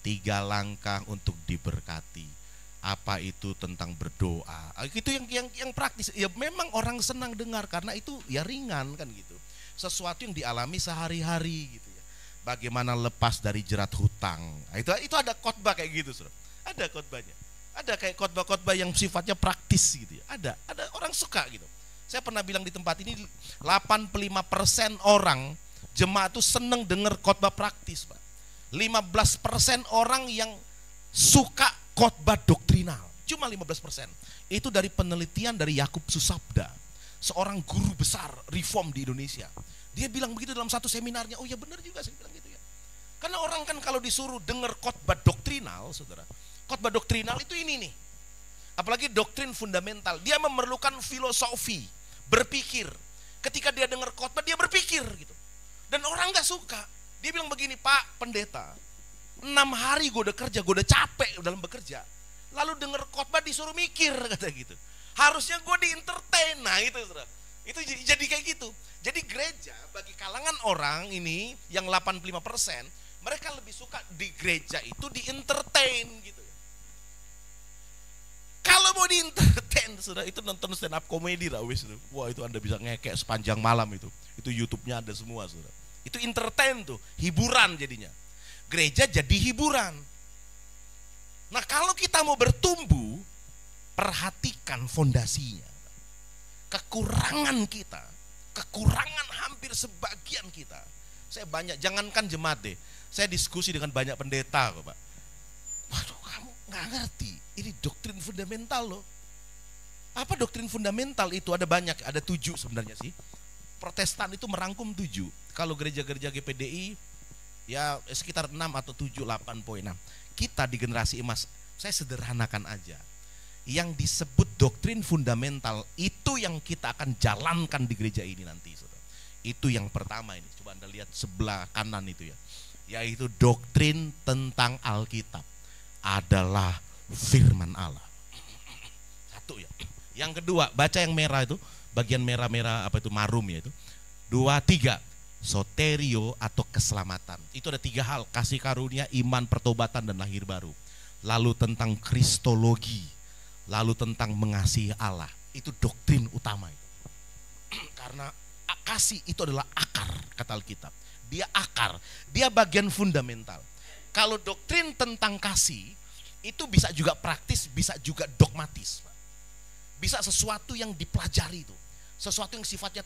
3 langkah untuk diberkati. Apa itu tentang berdoa? Itu yang praktis. Ya memang orang senang dengar karena itu ya ringan kan gitu. Sesuatu yang dialami sehari-hari gitu ya. Bagaimana lepas dari jerat hutang. Nah, itu ada khotbah kayak gitu, saudara. Ada khotbahnya. Ada kayak khotbah-khotbah yang sifatnya praktis gitu ya. Ada orang suka gitu. Saya pernah bilang di tempat ini 85% orang jemaat itu senang dengar khotbah praktis, Pak. 15% orang yang suka khotbah doktrinal. Cuma 15%. Itu dari penelitian dari Yakub Susabda, seorang guru besar reform di Indonesia. Dia bilang begitu dalam satu seminarnya. Oh ya benar juga saya bilang gitu ya. Karena orang kan kalau disuruh dengar khotbah doktrinal, saudara, khotbah doktrinal itu ini nih. Apalagi doktrin fundamental, dia memerlukan filosofi, berpikir. Ketika dia dengar khotbah dia berpikir gitu. Dan orang gak suka. Dia bilang begini, Pak Pendeta, 6 hari gue udah kerja, gue udah capek dalam bekerja. Lalu dengar khotbah disuruh mikir, kata gitu. Harusnya gue di-entertain. Nah itu saudara. Itu jadi kayak gitu. Jadi gereja bagi kalangan orang ini yang 85%, mereka lebih suka di gereja itu di-entertain gitu. Kalau mau di-entertain, saudara, itu nonton stand up comedy lah wis. Wah itu Anda bisa ngekek sepanjang malam itu. Itu YouTube-nya ada semua, saudara. Itu entertain tuh, hiburan jadinya. Gereja jadi hiburan. Nah kalau kita mau bertumbuh, perhatikan fondasinya. Kekurangan kita, kekurangan hampir sebagian kita. Saya banyak, jangankan jemaat deh, saya diskusi dengan banyak pendeta kok Pak. Waduh kamu gak ngerti, ini doktrin fundamental loh. Apa doktrin fundamental itu? Ada banyak, ada 7 sebenarnya sih. Protestan itu merangkum 7. Kalau gereja-gereja GPDI ya sekitar 6 atau 7, 8.6. Kita di generasi emas, saya sederhanakan aja. Yang disebut doktrin fundamental itu yang kita akan jalankan di gereja ini nanti, saudara. Itu yang pertama ini. Coba Anda lihat sebelah kanan itu ya. Yaitu doktrin tentang Alkitab adalah firman Allah. Satu ya. Yang kedua, baca yang merah itu, bagian merah-merah apa itu marum ya itu. 2, 3, soterio atau keselamatan. Itu ada 3 hal, kasih karunia, iman, pertobatan dan lahir baru. Lalu tentang kristologi, lalu tentang mengasihi Allah. Itu doktrin utama itu. Karena kasih itu adalah akar, kata Alkitab. Dia akar, dia bagian fundamental. Kalau doktrin tentang kasih itu bisa juga praktis, bisa juga dogmatis. Bisa sesuatu yang dipelajari itu, sesuatu yang sifatnya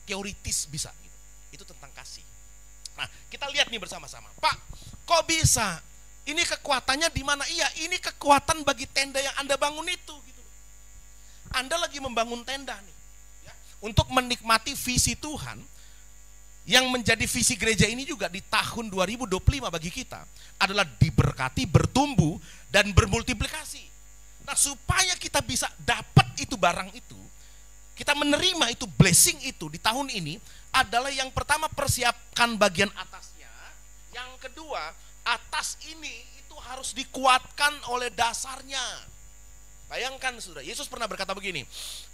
teoritis bisa gitu. Itu tentang kasih. Nah, kita lihat nih bersama-sama. Pak, kok bisa? Ini kekuatannya di mana? Iya, ini kekuatan bagi tenda yang Anda bangun itu gitu. Anda lagi membangun tenda nih ya, untuk menikmati visi Tuhan yang menjadi visi gereja ini juga di tahun 2025 bagi kita adalah diberkati, bertumbuh dan bermultiplikasi. Nah, supaya kita bisa dapat itu barang itu, kita menerima itu blessing itu di tahun ini adalah yang pertama persiapkan bagian atasnya, yang kedua atas ini itu harus dikuatkan oleh dasarnya. Bayangkan saudara, Yesus pernah berkata begini,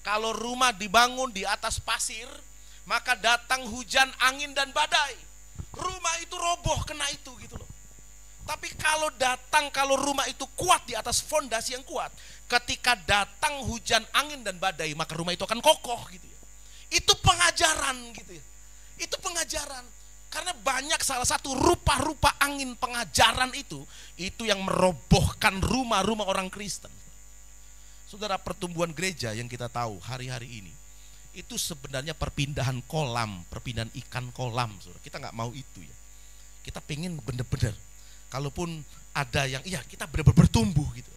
kalau rumah dibangun di atas pasir, maka datang hujan, angin dan badai. Rumah itu roboh kena itu gitu loh. Tapi kalau rumah itu kuat di atas fondasi yang kuat, ketika datang hujan, angin dan badai, maka rumah itu akan kokoh gitu ya. Itu pengajaran gitu ya. Itu pengajaran. Karena banyak salah satu rupa-rupa angin pengajaran itu yang merobohkan rumah-rumah orang Kristen. Saudara, pertumbuhan gereja yang kita tahu hari-hari ini itu sebenarnya perpindahan kolam, perpindahan ikan kolam, saudara. Kita nggak mau itu ya. Kita pengen benar-benar, kalaupun ada yang, iya kita benar-benar bertumbuh gitu.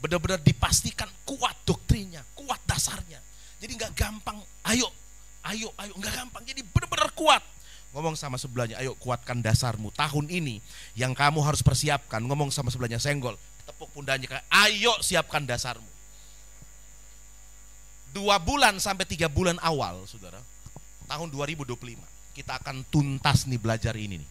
Benar-benar dipastikan kuat doktrinnya, kuat dasarnya. Jadi nggak gampang, ayo, nggak gampang. Jadi benar-benar kuat. Ngomong sama sebelahnya, ayo kuatkan dasarmu. Tahun ini yang kamu harus persiapkan. Ngomong sama sebelahnya, senggol, tepuk pundaknya, ayo siapkan dasarmu. 2 bulan sampai 3 bulan awal, saudara, tahun 2025, kita akan tuntas nih belajar ini nih.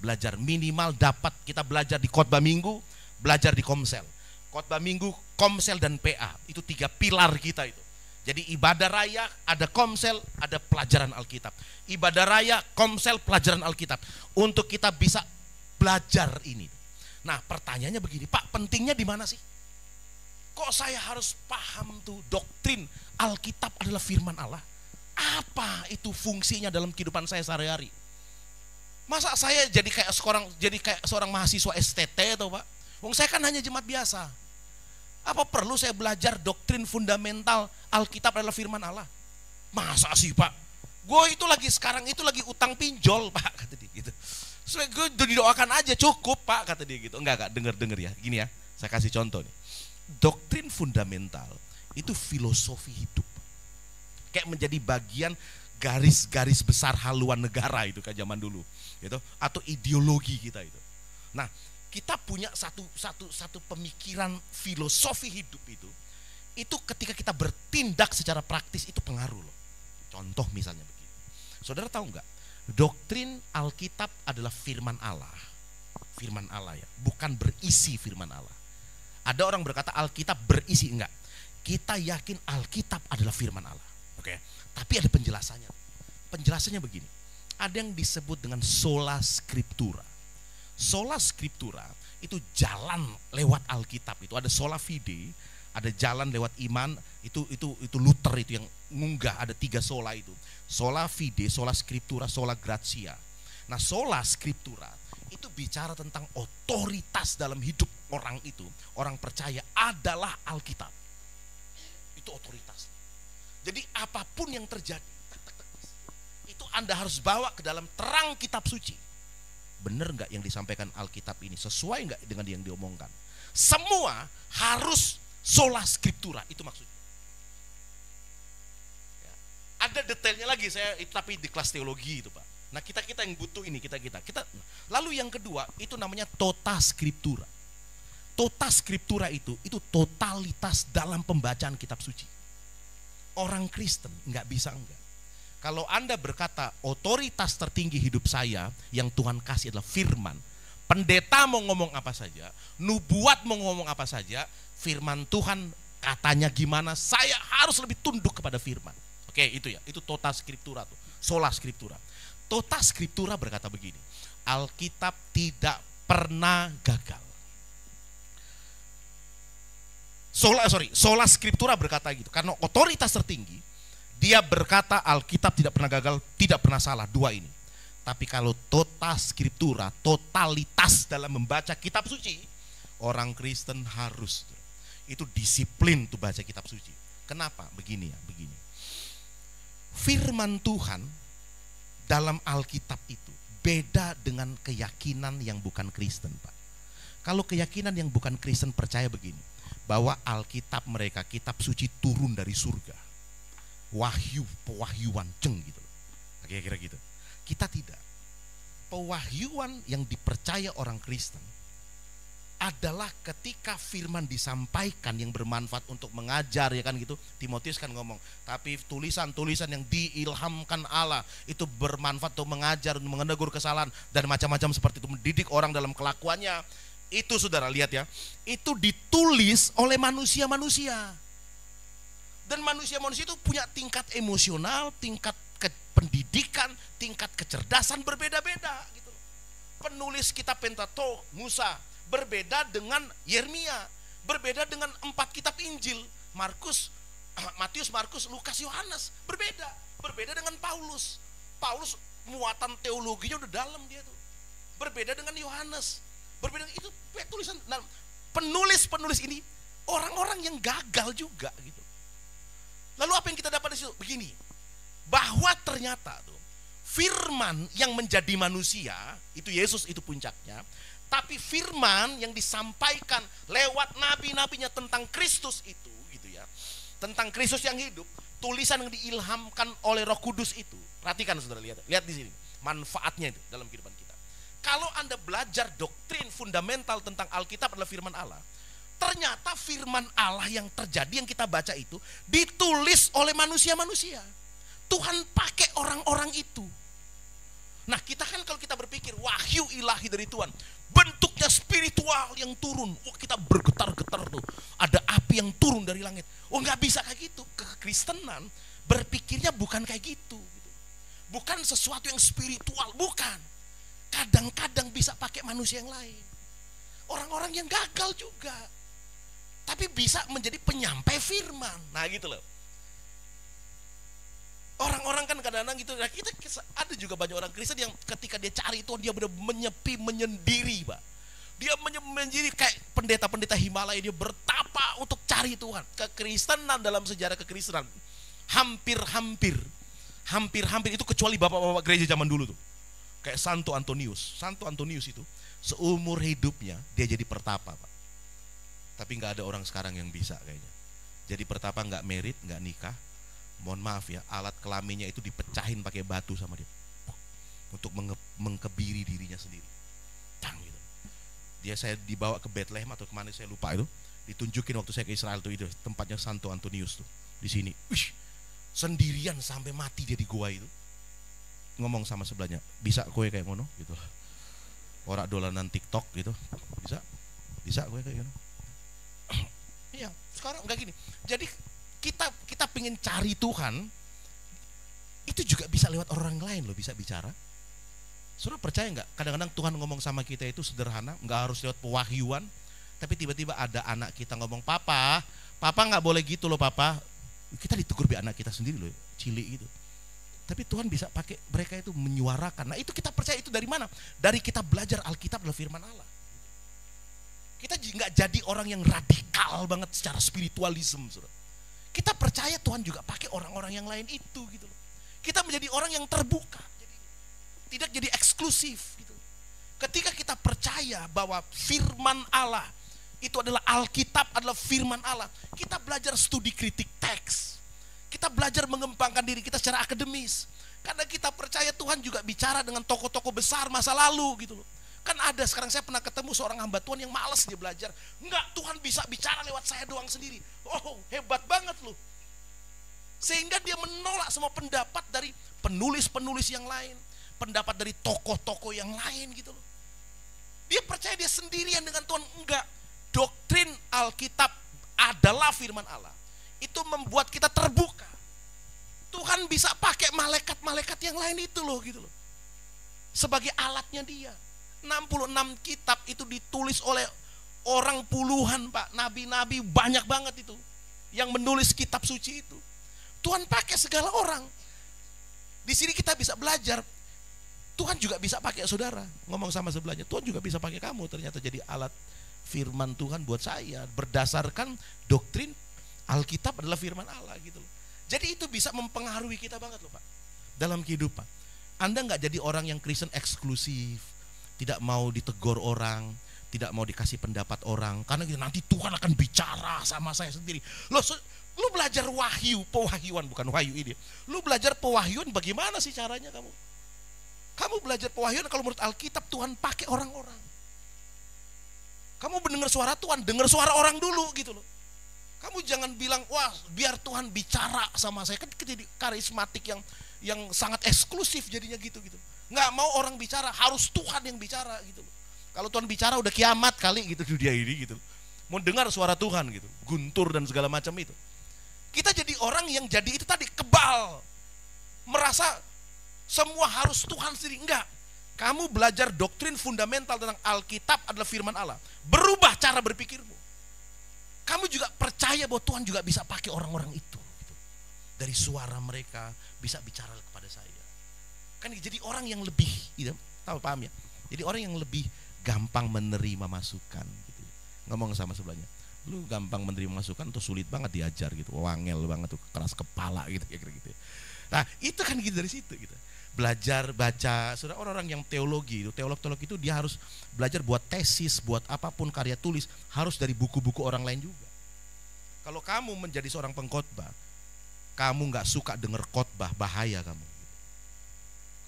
Belajar minimal dapat, kita belajar di khotbah minggu, belajar di komsel. Khotbah minggu, komsel dan PA, itu 3 pilar kita itu. Jadi ibadah raya, ada komsel, ada pelajaran Alkitab. Ibadah raya, komsel, pelajaran Alkitab. Untuk kita bisa belajar ini. Nah pertanyaannya begini, Pak, pentingnya di mana sih? Kok saya harus paham tuh doktrin Alkitab adalah firman Allah? Apa itu fungsinya dalam kehidupan saya sehari-hari? Masa saya jadi kayak seorang mahasiswa STT atau Pak? Wong saya kan hanya jemaat biasa. Apa perlu saya belajar doktrin fundamental Alkitab adalah firman Allah? Masa sih Pak? Gue itu sekarang lagi utang pinjol Pak, kata dia gitu. So, gue didoakan aja cukup Pak, kata dia gitu. Enggak, denger ya. Gini ya, saya kasih contoh nih. Doktrin fundamental itu filosofi hidup. Kayak menjadi bagian garis-garis besar haluan negara itu kan zaman dulu, gitu, atau ideologi kita itu. Nah, kita punya satu pemikiran filosofi hidup itu ketika kita bertindak secara praktis itu pengaruh loh. Contoh misalnya begini, saudara tahu nggak? Doktrin Alkitab adalah firman Allah ya, bukan berisi firman Allah. Ada orang berkata Alkitab berisi, enggak. Kita yakin Alkitab adalah firman Allah. Oke. Tapi ada penjelasannya. Penjelasannya begini. Ada yang disebut dengan sola scriptura. Sola scriptura itu jalan lewat Alkitab. Itu ada sola fide, ada jalan lewat iman. Itu Luther itu yang ngunggah, ada 3 sola itu. Sola fide, sola scriptura, sola gratia. Nah, sola scriptura itu bicara tentang otoritas dalam hidup orang itu. Orang percaya adalah Alkitab. Itu otoritas. Jadi apapun yang terjadi, itu Anda harus bawa ke dalam terang kitab suci. Benar nggak yang disampaikan Alkitab ini? Sesuai nggak dengan yang diomongkan? Semua harus sola scriptura, itu maksudnya. Ya. Ada detailnya lagi, tapi di kelas teologi itu Pak. Nah kita yang butuh ini, kita. Lalu yang kedua itu namanya tota scriptura. Tota scriptura itu totalitas dalam pembacaan kitab suci. Orang Kristen nggak bisa enggak. Kalau Anda berkata otoritas tertinggi hidup saya yang Tuhan kasih adalah firman, pendeta mau ngomong apa saja, nubuat mau ngomong apa saja, firman Tuhan katanya gimana, saya harus lebih tunduk kepada firman. Oke, itu ya, itu tota scriptura tuh, sola scriptura. Tota scriptura berkata begini, Alkitab tidak pernah gagal. Sola scriptura berkata gitu, karena otoritas tertinggi, dia berkata Alkitab tidak pernah gagal, tidak pernah salah, 2 ini. Tapi kalau tota scriptura, totalitas dalam membaca kitab suci, orang Kristen harus, itu disiplin tuh baca kitab suci. Kenapa? Begini. Firman Tuhan dalam Alkitab itu beda dengan keyakinan yang bukan Kristen, Pak. Kalau keyakinan yang bukan Kristen percaya begini, bahwa Alkitab mereka, kitab suci turun dari surga, pewahyuan gitu, kira-kira gitu. Kita tidak. Pewahyuan yang dipercaya orang Kristen adalah ketika firman disampaikan yang bermanfaat untuk mengajar, ya kan gitu. Timotius kan ngomong, tapi tulisan-tulisan yang diilhamkan Allah itu bermanfaat untuk mengajar, untuk menegur kesalahan dan macam-macam seperti itu, mendidik orang dalam kelakuannya. Itu saudara lihat ya, itu ditulis oleh manusia-manusia. Dan manusia-manusia itu punya tingkat emosional, tingkat pendidikan, tingkat kecerdasan berbeda-beda gitu. Penulis kitab Pentateuch, Musa, berbeda dengan Yeremia, berbeda dengan 4 kitab Injil, Matius, Markus, Lukas, Yohanes, berbeda dengan Paulus. Paulus muatan teologinya udah dalam dia tuh. Berbeda dengan Yohanes. Berbeda itu tulisan. Nah, penulis ini orang-orang yang gagal juga gitu. Lalu apa yang kita dapat di situ? Begini, bahwa ternyata tuh firman yang menjadi manusia itu Yesus, itu puncaknya. Tapi firman yang disampaikan lewat nabi-nabinya tentang Kristus itu, gitu ya, tentang Kristus yang hidup, tulisan yang diilhamkan oleh Roh Kudus itu. Perhatikan saudara, lihat di sini manfaatnya itu dalam kehidupan kita. Kalau Anda belajar doktrin fundamental tentang Alkitab adalah firman Allah, ternyata firman Allah yang terjadi, yang kita baca itu ditulis oleh manusia-manusia. Tuhan pakai orang-orang itu. Nah kita kan kalau kita berpikir wahyu ilahi dari Tuhan, bentuknya spiritual yang turun, kita bergetar-getar tuh, ada api yang turun dari langit. Nggak bisa kayak gitu. Kekristenan berpikirnya bukan kayak gitu. Bukan sesuatu yang spiritual, bukan. Kadang-kadang bisa pakai manusia yang lain, orang-orang yang gagal juga, tapi bisa menjadi penyampai firman. Nah gitu loh. Orang-orang kan kadang-kadang gitu. Nah, kita ada juga banyak orang Kristen yang ketika dia cari Tuhan, dia benar menyepi, menyendiri, Pak. Dia menyendiri kayak pendeta-pendeta Himalaya, dia bertapa untuk cari Tuhan. Kekristenan dalam sejarah kekristenan hampir itu kecuali bapak-bapak gereja zaman dulu tuh. Kayak Santo Antonius itu seumur hidupnya dia jadi pertapa, Pak. Tapi nggak ada orang sekarang yang bisa kayaknya. Jadi pertapa nggak merit, nggak nikah, mohon maaf ya, alat kelaminnya itu dipecahin pakai batu sama dia untuk mengkebiri dirinya sendiri. Tang gitu. Saya dibawa ke Bethlehem atau kemana saya lupa itu, ditunjukin waktu saya ke Israel tuh, itu tempatnya Santo Antonius tuh di sini. Sendirian sampai mati dia di gua itu. Ngomong sama sebelahnya, bisa kowe kayak ngono gitu. Ora dolanan TikTok gitu. Bisa kowe kayak ngono. Iya, sekarang enggak gini. Jadi kita pengen cari Tuhan, itu juga bisa lewat orang lain loh, bisa bicara. Saudara percaya nggak? Kadang-kadang Tuhan ngomong sama kita itu sederhana, nggak harus lewat pewahyuan, tapi tiba-tiba ada anak kita ngomong, papa nggak boleh gitu loh papa. Kita ditegur bi anak kita sendiri loh, cilik gitu. Tapi Tuhan bisa pakai mereka itu menyuarakan. Nah itu kita percaya itu dari mana? Dari kita belajar Alkitab adalah firman Allah. Kita nggak jadi orang yang radikal banget secara spiritualisme, saudara. Kita percaya Tuhan juga pakai orang-orang yang lain itu gitu loh. Kita menjadi orang yang terbuka, tidak jadi eksklusif gitu. Ketika kita percaya bahwa firman Allah itu adalah Alkitab, adalah firman Allah, kita belajar studi kritik teks. Kita belajar mengembangkan diri kita secara akademis. Karena kita percaya Tuhan juga bicara dengan tokoh-tokoh besar masa lalu gitu loh. Kan ada, sekarang saya pernah ketemu seorang hamba Tuhan yang malas dia belajar. Enggak, Tuhan bisa bicara lewat saya doang sendiri. Oh, hebat banget loh. Sehingga dia menolak semua pendapat dari penulis-penulis yang lain, pendapat dari tokoh-tokoh yang lain gitu loh. Dia percaya dia sendirian dengan Tuhan. Enggak, doktrin Alkitab adalah firman Allah. Itu membuat kita terbuka. Tuhan bisa pakai malaikat-malaikat yang lain itu loh gitu loh, sebagai alatnya dia. 66 kitab itu ditulis oleh orang puluhan Pak, nabi-nabi banyak banget itu yang menulis kitab suci itu. Tuhan pakai segala orang. Di sini kita bisa belajar, Tuhan juga bisa pakai saudara. Ngomong sama sebelahnya, Tuhan juga bisa pakai kamu ternyata jadi alat firman Tuhan buat saya, berdasarkan doktrin Alkitab adalah firman Allah gitu loh. Jadi itu bisa mempengaruhi kita banget loh Pak, dalam kehidupan. Anda gak jadi orang yang Kristen eksklusif, tidak mau ditegur orang, tidak mau dikasih pendapat orang, karena nanti Tuhan akan bicara sama saya sendiri. Lu belajar pewahyuan, bukan wahyu ini. Lu belajar pewahyuan bagaimana sih caranya kamu? Kamu belajar pewahyuan kalau menurut Alkitab Tuhan pakai orang-orang. Kamu mendengar suara Tuhan, dengar suara orang dulu gitu loh. Kamu jangan bilang, wah biar Tuhan bicara sama saya. Kan jadi karismatik yang sangat eksklusif jadinya gitu. Nggak mau orang bicara, harus Tuhan yang bicara gitu. Kalau Tuhan bicara udah kiamat kali gitu dunia ini gitu. Mau dengar suara Tuhan gitu, guntur dan segala macam itu. Kita jadi orang yang jadi itu tadi, kebal, merasa semua harus Tuhan sendiri. Enggak. Kamu belajar doktrin fundamental tentang Alkitab adalah firman Allah. Berubah cara berpikirmu. Kamu juga percaya bahwa Tuhan juga bisa pakai orang-orang itu gitu. Dari suara mereka bisa bicara kepada saya. Kan jadi orang yang lebih gitu, tahu paham ya? Jadi orang yang lebih gampang menerima masukan gitu. Ngomong sama sebelahnya, lu gampang menerima masukan tuh sulit banget diajar gitu. Wangel banget tuh, keras kepala gitu kayak gitu. Nah, itu kan gitu dari situ gitu. Belajar baca, saudara, orang-orang yang teologi itu, teolog-teolog itu dia harus belajar buat tesis, buat apapun karya tulis, harus dari buku-buku orang lain juga. Kalau kamu menjadi seorang pengkhotbah, kamu nggak suka dengar khotbah, bahaya kamu.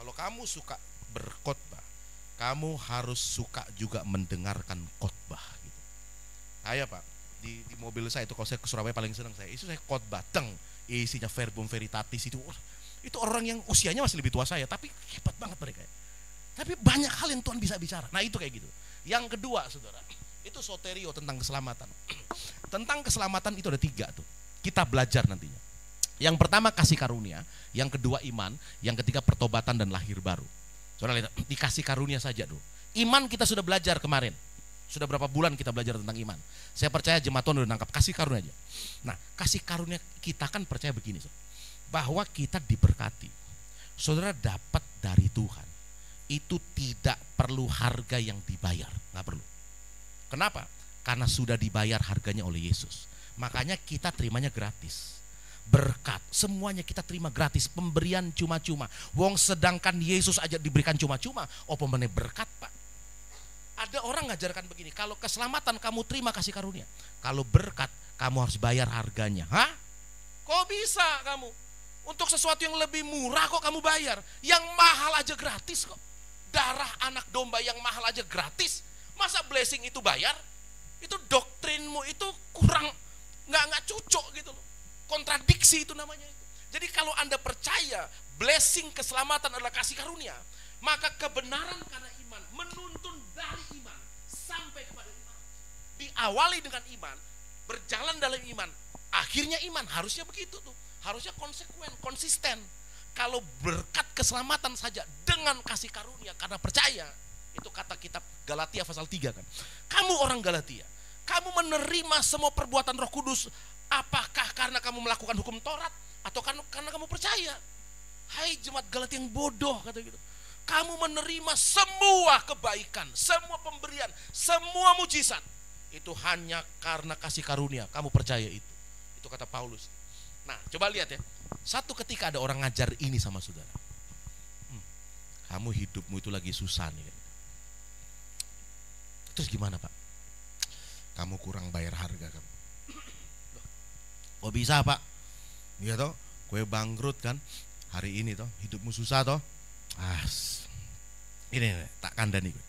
Kalau kamu suka berkhotbah, kamu harus suka juga mendengarkan khotbah. Gitu. Saya Pak, di mobil saya itu kalau saya ke Surabaya paling senang saya khotbah, isinya verbum veritatis itu orang yang usianya masih lebih tua saya, tapi hebat banget mereka. Tapi banyak hal yang Tuhan bisa bicara. Nah itu kayak gitu. Yang kedua saudara, itu soterio tentang keselamatan. Tentang keselamatan itu ada 3 tuh. Kita belajar nantinya. Yang pertama kasih karunia, yang kedua iman, yang ketiga pertobatan dan lahir baru. Saudara lihat, dikasih karunia saja dulu. Iman kita sudah belajar kemarin. Sudah berapa bulan kita belajar tentang iman. Saya percaya jemaat Tuhan udah nangkap, kasih karunia aja. Nah, kasih karunia kita kan percaya begini, saudara, bahwa kita diberkati. Saudara dapat dari Tuhan. Itu tidak perlu harga yang dibayar, nggak perlu. Kenapa? Karena sudah dibayar harganya oleh Yesus. Makanya kita terimanya gratis. Berkat, semuanya kita terima gratis, pemberian cuma-cuma. Wong sedangkan Yesus aja diberikan cuma-cuma, apa meneh berkat Pak? Ada orang ngajarkan begini, kalau keselamatan kamu terima kasih karunia, kalau berkat kamu harus bayar harganya. Hah? Kok bisa kamu? Untuk sesuatu yang lebih murah kok kamu bayar. Yang mahal aja gratis kok. Darah anak domba yang mahal aja gratis. Masa blessing itu bayar? Itu doktrinmu itu kurang, nggak cocok gitu loh. Kontradiksi itu namanya itu. Jadi kalau Anda percaya blessing keselamatan adalah kasih karunia, maka kebenaran karena iman menuntun dari iman sampai kepada iman. Diawali dengan iman, berjalan dalam iman, akhirnya iman. Harusnya begitu tuh. Harusnya konsekuen, konsisten. Kalau berkat keselamatan saja dengan kasih karunia karena percaya, itu kata kitab Galatia pasal 3 kan. Kamu orang Galatia, kamu menerima semua perbuatan Roh Kudus apakah karena kamu melakukan hukum Taurat atau karena kamu percaya? Hai jemaat Galatia yang bodoh, kata gitu. Kamu menerima semua kebaikan, semua pemberian, semua mujizat. Itu hanya karena kasih karunia, kamu percaya itu. Itu kata Paulus. Nah, coba lihat ya. Satu ketika ada orang ngajar ini sama saudara. Kamu hidupmu itu lagi susah nih. Terus gimana Pak? Kamu kurang bayar harga kamu. Oh bisa Pak? Iya toh, kue bangkrut kan hari ini toh, hidupmu susah toh. Ini tak kandani gue.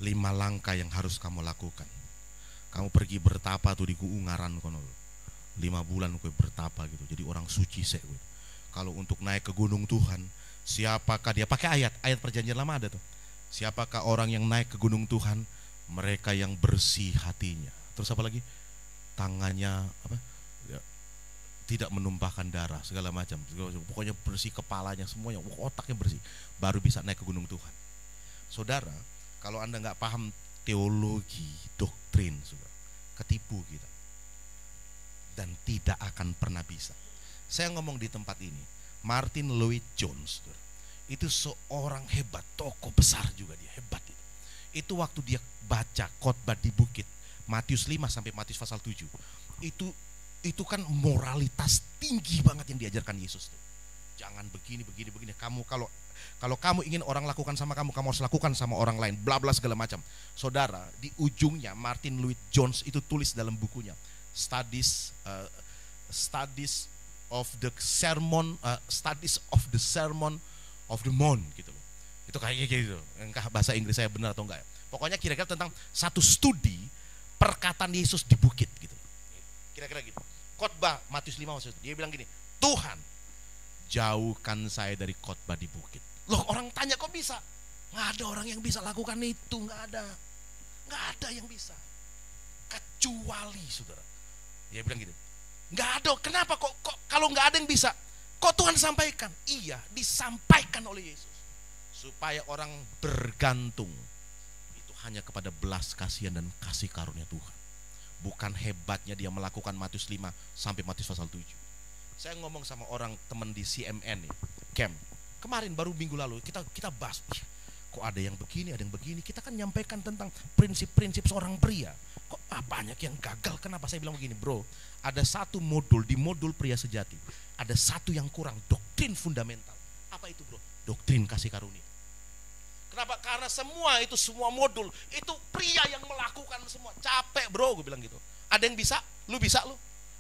5 langkah yang harus kamu lakukan. Kamu pergi bertapa tuh di Ungaran kono. 5 bulan gue bertapa gitu, jadi orang suci sek gue. Kalau untuk naik ke gunung Tuhan, siapakah dia? Pakai ayat perjanjian lama ada tuh. Siapakah orang yang naik ke gunung Tuhan? Mereka yang bersih hatinya. Terus apa lagi? Tangannya apa? Ya, tidak menumpahkan darah segala macam. Pokoknya bersih kepalanya semuanya, otaknya bersih. Baru bisa naik ke gunung Tuhan. Saudara, kalau Anda nggak paham teologi, doktrin, saudara, ketipu kita. Dan tidak akan pernah bisa. Saya ngomong di tempat ini, Martin Lloyd-Jones itu seorang hebat, tokoh besar juga dia, hebat itu. Itu waktu dia baca khotbah di bukit, Matius 5 sampai Matius pasal 7. Itu kan moralitas tinggi banget yang diajarkan Yesus tuh. Jangan begini. Kamu kalau kamu ingin orang lakukan sama kamu harus lakukan sama orang lain, bla bla segala macam. Saudara, di ujungnya Martin Lloyd-Jones itu tulis dalam bukunya Studies of the Sermon of the Mount gitu loh. Itu kayak gitu. Entah bahasa Inggris saya benar atau enggak ya. Pokoknya kira-kira tentang satu studi perkataan Yesus di bukit gitu. Kira-kira gitu. Khotbah Matius 5 maksudnya. Dia bilang gini, Tuhan, jauhkan saya dari khotbah di bukit. Loh, orang tanya kok bisa? Nggak ada orang yang bisa lakukan itu, nggak ada yang bisa. Kecuali saudara. Dia bilang gitu. Nggak ada. Kenapa kok kalau nggak ada yang bisa? Kok Tuhan sampaikan? Iya, disampaikan oleh Yesus. Supaya orang bergantung itu hanya kepada belas kasihan dan kasih karunia Tuhan. Bukan hebatnya dia melakukan Matius 5 sampai Matius pasal 7. Saya ngomong sama orang teman di CMN nih, Camp. Kemarin baru minggu lalu kita bahas, kok ada yang begini, ada yang begini. Kita kan nyampaikan tentang prinsip-prinsip seorang pria. Kok banyak yang gagal? Kenapa saya bilang begini, bro? Ada satu modul di modul pria sejati. Ada satu yang kurang, doktrin fundamental. Apa itu, bro? Doktrin kasih karunia. Kenapa? Karena semua modul itu pria yang melakukan semua. Capek, bro, gue bilang gitu. Ada yang bisa? Lu bisa lu?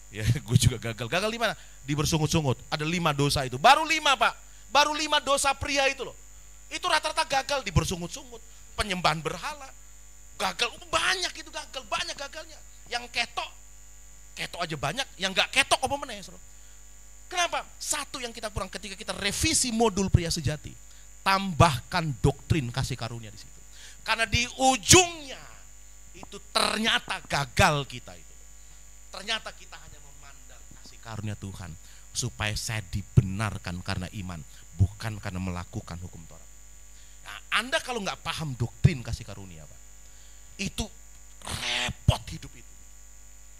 Ya, gue juga gagal. Gagal di mana? Di bersungut-sungut. Ada 5 dosa itu. Baru 5, Pak. Baru 5 dosa pria itu loh. Itu rata-rata gagal di bersungut-sungut. Penyembahan berhala. Gagal, banyak itu gagal, banyak gagalnya. Yang ketok aja banyak, yang gak ketok apa mana ya, saudara? Kenapa? Satu yang kita kurang ketika kita revisi modul pria sejati, tambahkan doktrin kasih karunia di situ. Karena di ujungnya itu ternyata gagal kita itu. Ternyata kita hanya memandang kasih karunia Tuhan supaya saya dibenarkan karena iman, bukan karena melakukan hukum Taurat. Nah, Anda kalau nggak paham doktrin kasih karunia, Pak, itu repot hidup itu.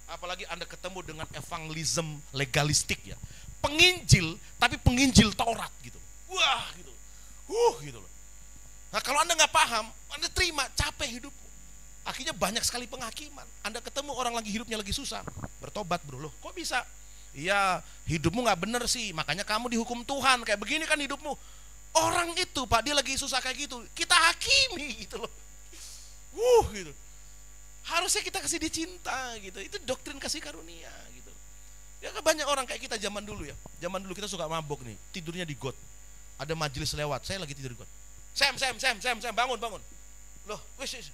Apalagi Anda ketemu dengan evangelism legalistik ya, penginjil tapi penginjil Taurat gitu. Wah gitu, gitu loh. Nah kalau Anda nggak paham, Anda terima, capek hidupmu. Akhirnya banyak sekali penghakiman. Anda ketemu orang lagi hidupnya lagi susah, bertobat, bro. Loh kok bisa? Iya, hidupmu nggak bener sih, makanya kamu dihukum Tuhan. Kayak begini kan hidupmu. Orang itu, Pak, dia lagi susah kayak gitu, kita hakimi gitu loh. Gitu. Harusnya kita kasih dia cinta gitu. Itu doktrin kasih karunia gitu. Ya kan banyak orang kayak kita zaman dulu ya. Zaman dulu kita suka mabok nih, tidurnya di got. Ada majelis lewat, saya lagi tidur di got. Sam, bangun. Loh, wis.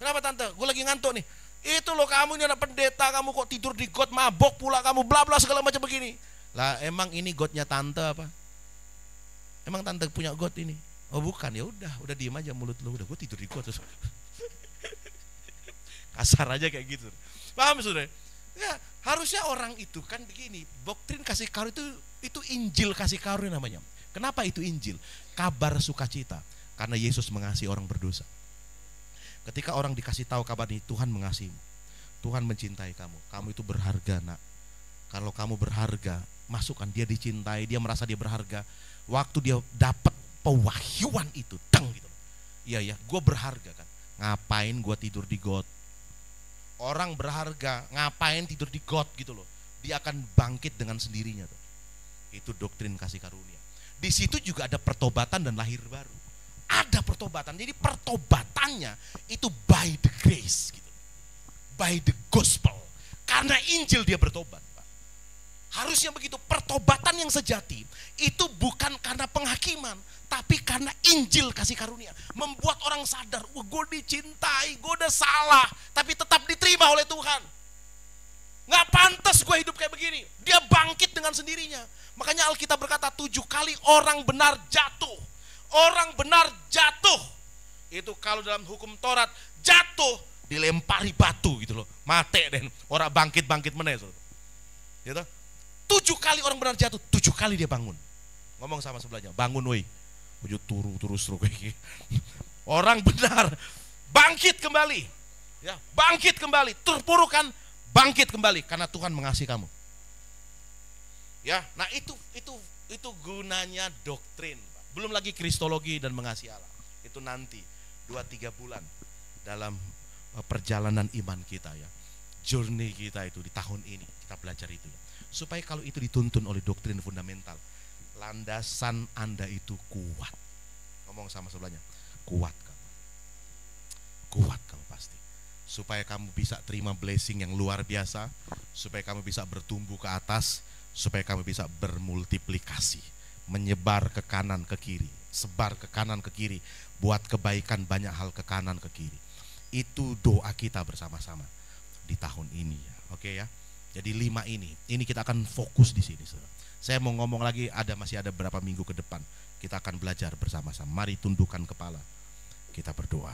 Kenapa tante? Gue lagi ngantuk nih. Itu loh, kamu ini anak pendeta, kamu kok tidur di got, mabok pula kamu, bla bla segala macam begini. Lah emang ini gotnya tante apa? Emang tante punya got ini? Oh bukan, ya udah diem aja mulut lu, udah gue tidur di got terus. Kasar aja kayak gitu. Paham saudara? Ya, harusnya orang itu kan begini, doktrin kasih karunia itu Injil kasih karunia namanya. Kenapa itu Injil? Kabar sukacita. Karena Yesus mengasihi orang berdosa. Ketika orang dikasih tahu kabar ini, Tuhan mengasihimu, Tuhan mencintai kamu, kamu itu berharga nak. Kalau kamu berharga, masukkan dia dicintai, dia merasa dia berharga. Waktu dia dapat pewahyuan itu, dang gitu. Iya, gue berharga kan. Ngapain gue tidur di got? Orang berharga, ngapain tidur di got gitu loh. Dia akan bangkit dengan sendirinya tuh. Itu doktrin kasih karunia. Di situ juga ada pertobatan dan lahir baru. Ada pertobatan. Jadi pertobatannya itu by the grace gitu. By the gospel. Karena Injil dia bertobat, Pak. Harusnya begitu. Pertobatan yang sejati itu bukan karena penghakiman, tapi karena Injil kasih karunia. Membuat orang sadar, wah gue dicintai, gue udah salah, tapi tetap diterima oleh Tuhan. Nggak pantas gue hidup kayak begini. Dia bangkit dengan sendirinya. Makanya Alkitab berkata 7 kali orang benar jatuh. Orang benar jatuh. Itu kalau dalam hukum Taurat, jatuh dilempari batu gitu loh. Mate dan orang bangkit meneh. Gitu. 7 kali orang benar jatuh, 7 kali dia bangun. Ngomong sama sebelahnya, bangun woi. Ujuk terus kayak orang benar bangkit kembali, ya bangkit kembali, terpuruk kan, bangkit kembali karena Tuhan mengasihi kamu. Ya, nah itu gunanya doktrin, Pak. Belum lagi kristologi dan mengasihi Allah. Itu nanti 2-3 bulan dalam perjalanan iman kita ya, journey kita itu di tahun ini kita belajar itu ya. Supaya kalau itu dituntun oleh doktrin fundamental, landasan Anda itu kuat. Ngomong sama sebelahnya, kuat kamu pasti. Supaya kamu bisa terima blessing yang luar biasa, supaya kamu bisa bertumbuh ke atas, supaya kamu bisa bermultiplikasi, menyebar ke kanan ke kiri, sebar ke kanan ke kiri, buat kebaikan banyak hal ke kanan ke kiri. Itu doa kita bersama-sama di tahun ini ya. Oke ya. Jadi 5 ini kita akan fokus di sini. Saya mau ngomong lagi, masih ada berapa minggu ke depan kita akan belajar bersama-sama. Mari tundukkan kepala, kita berdoa.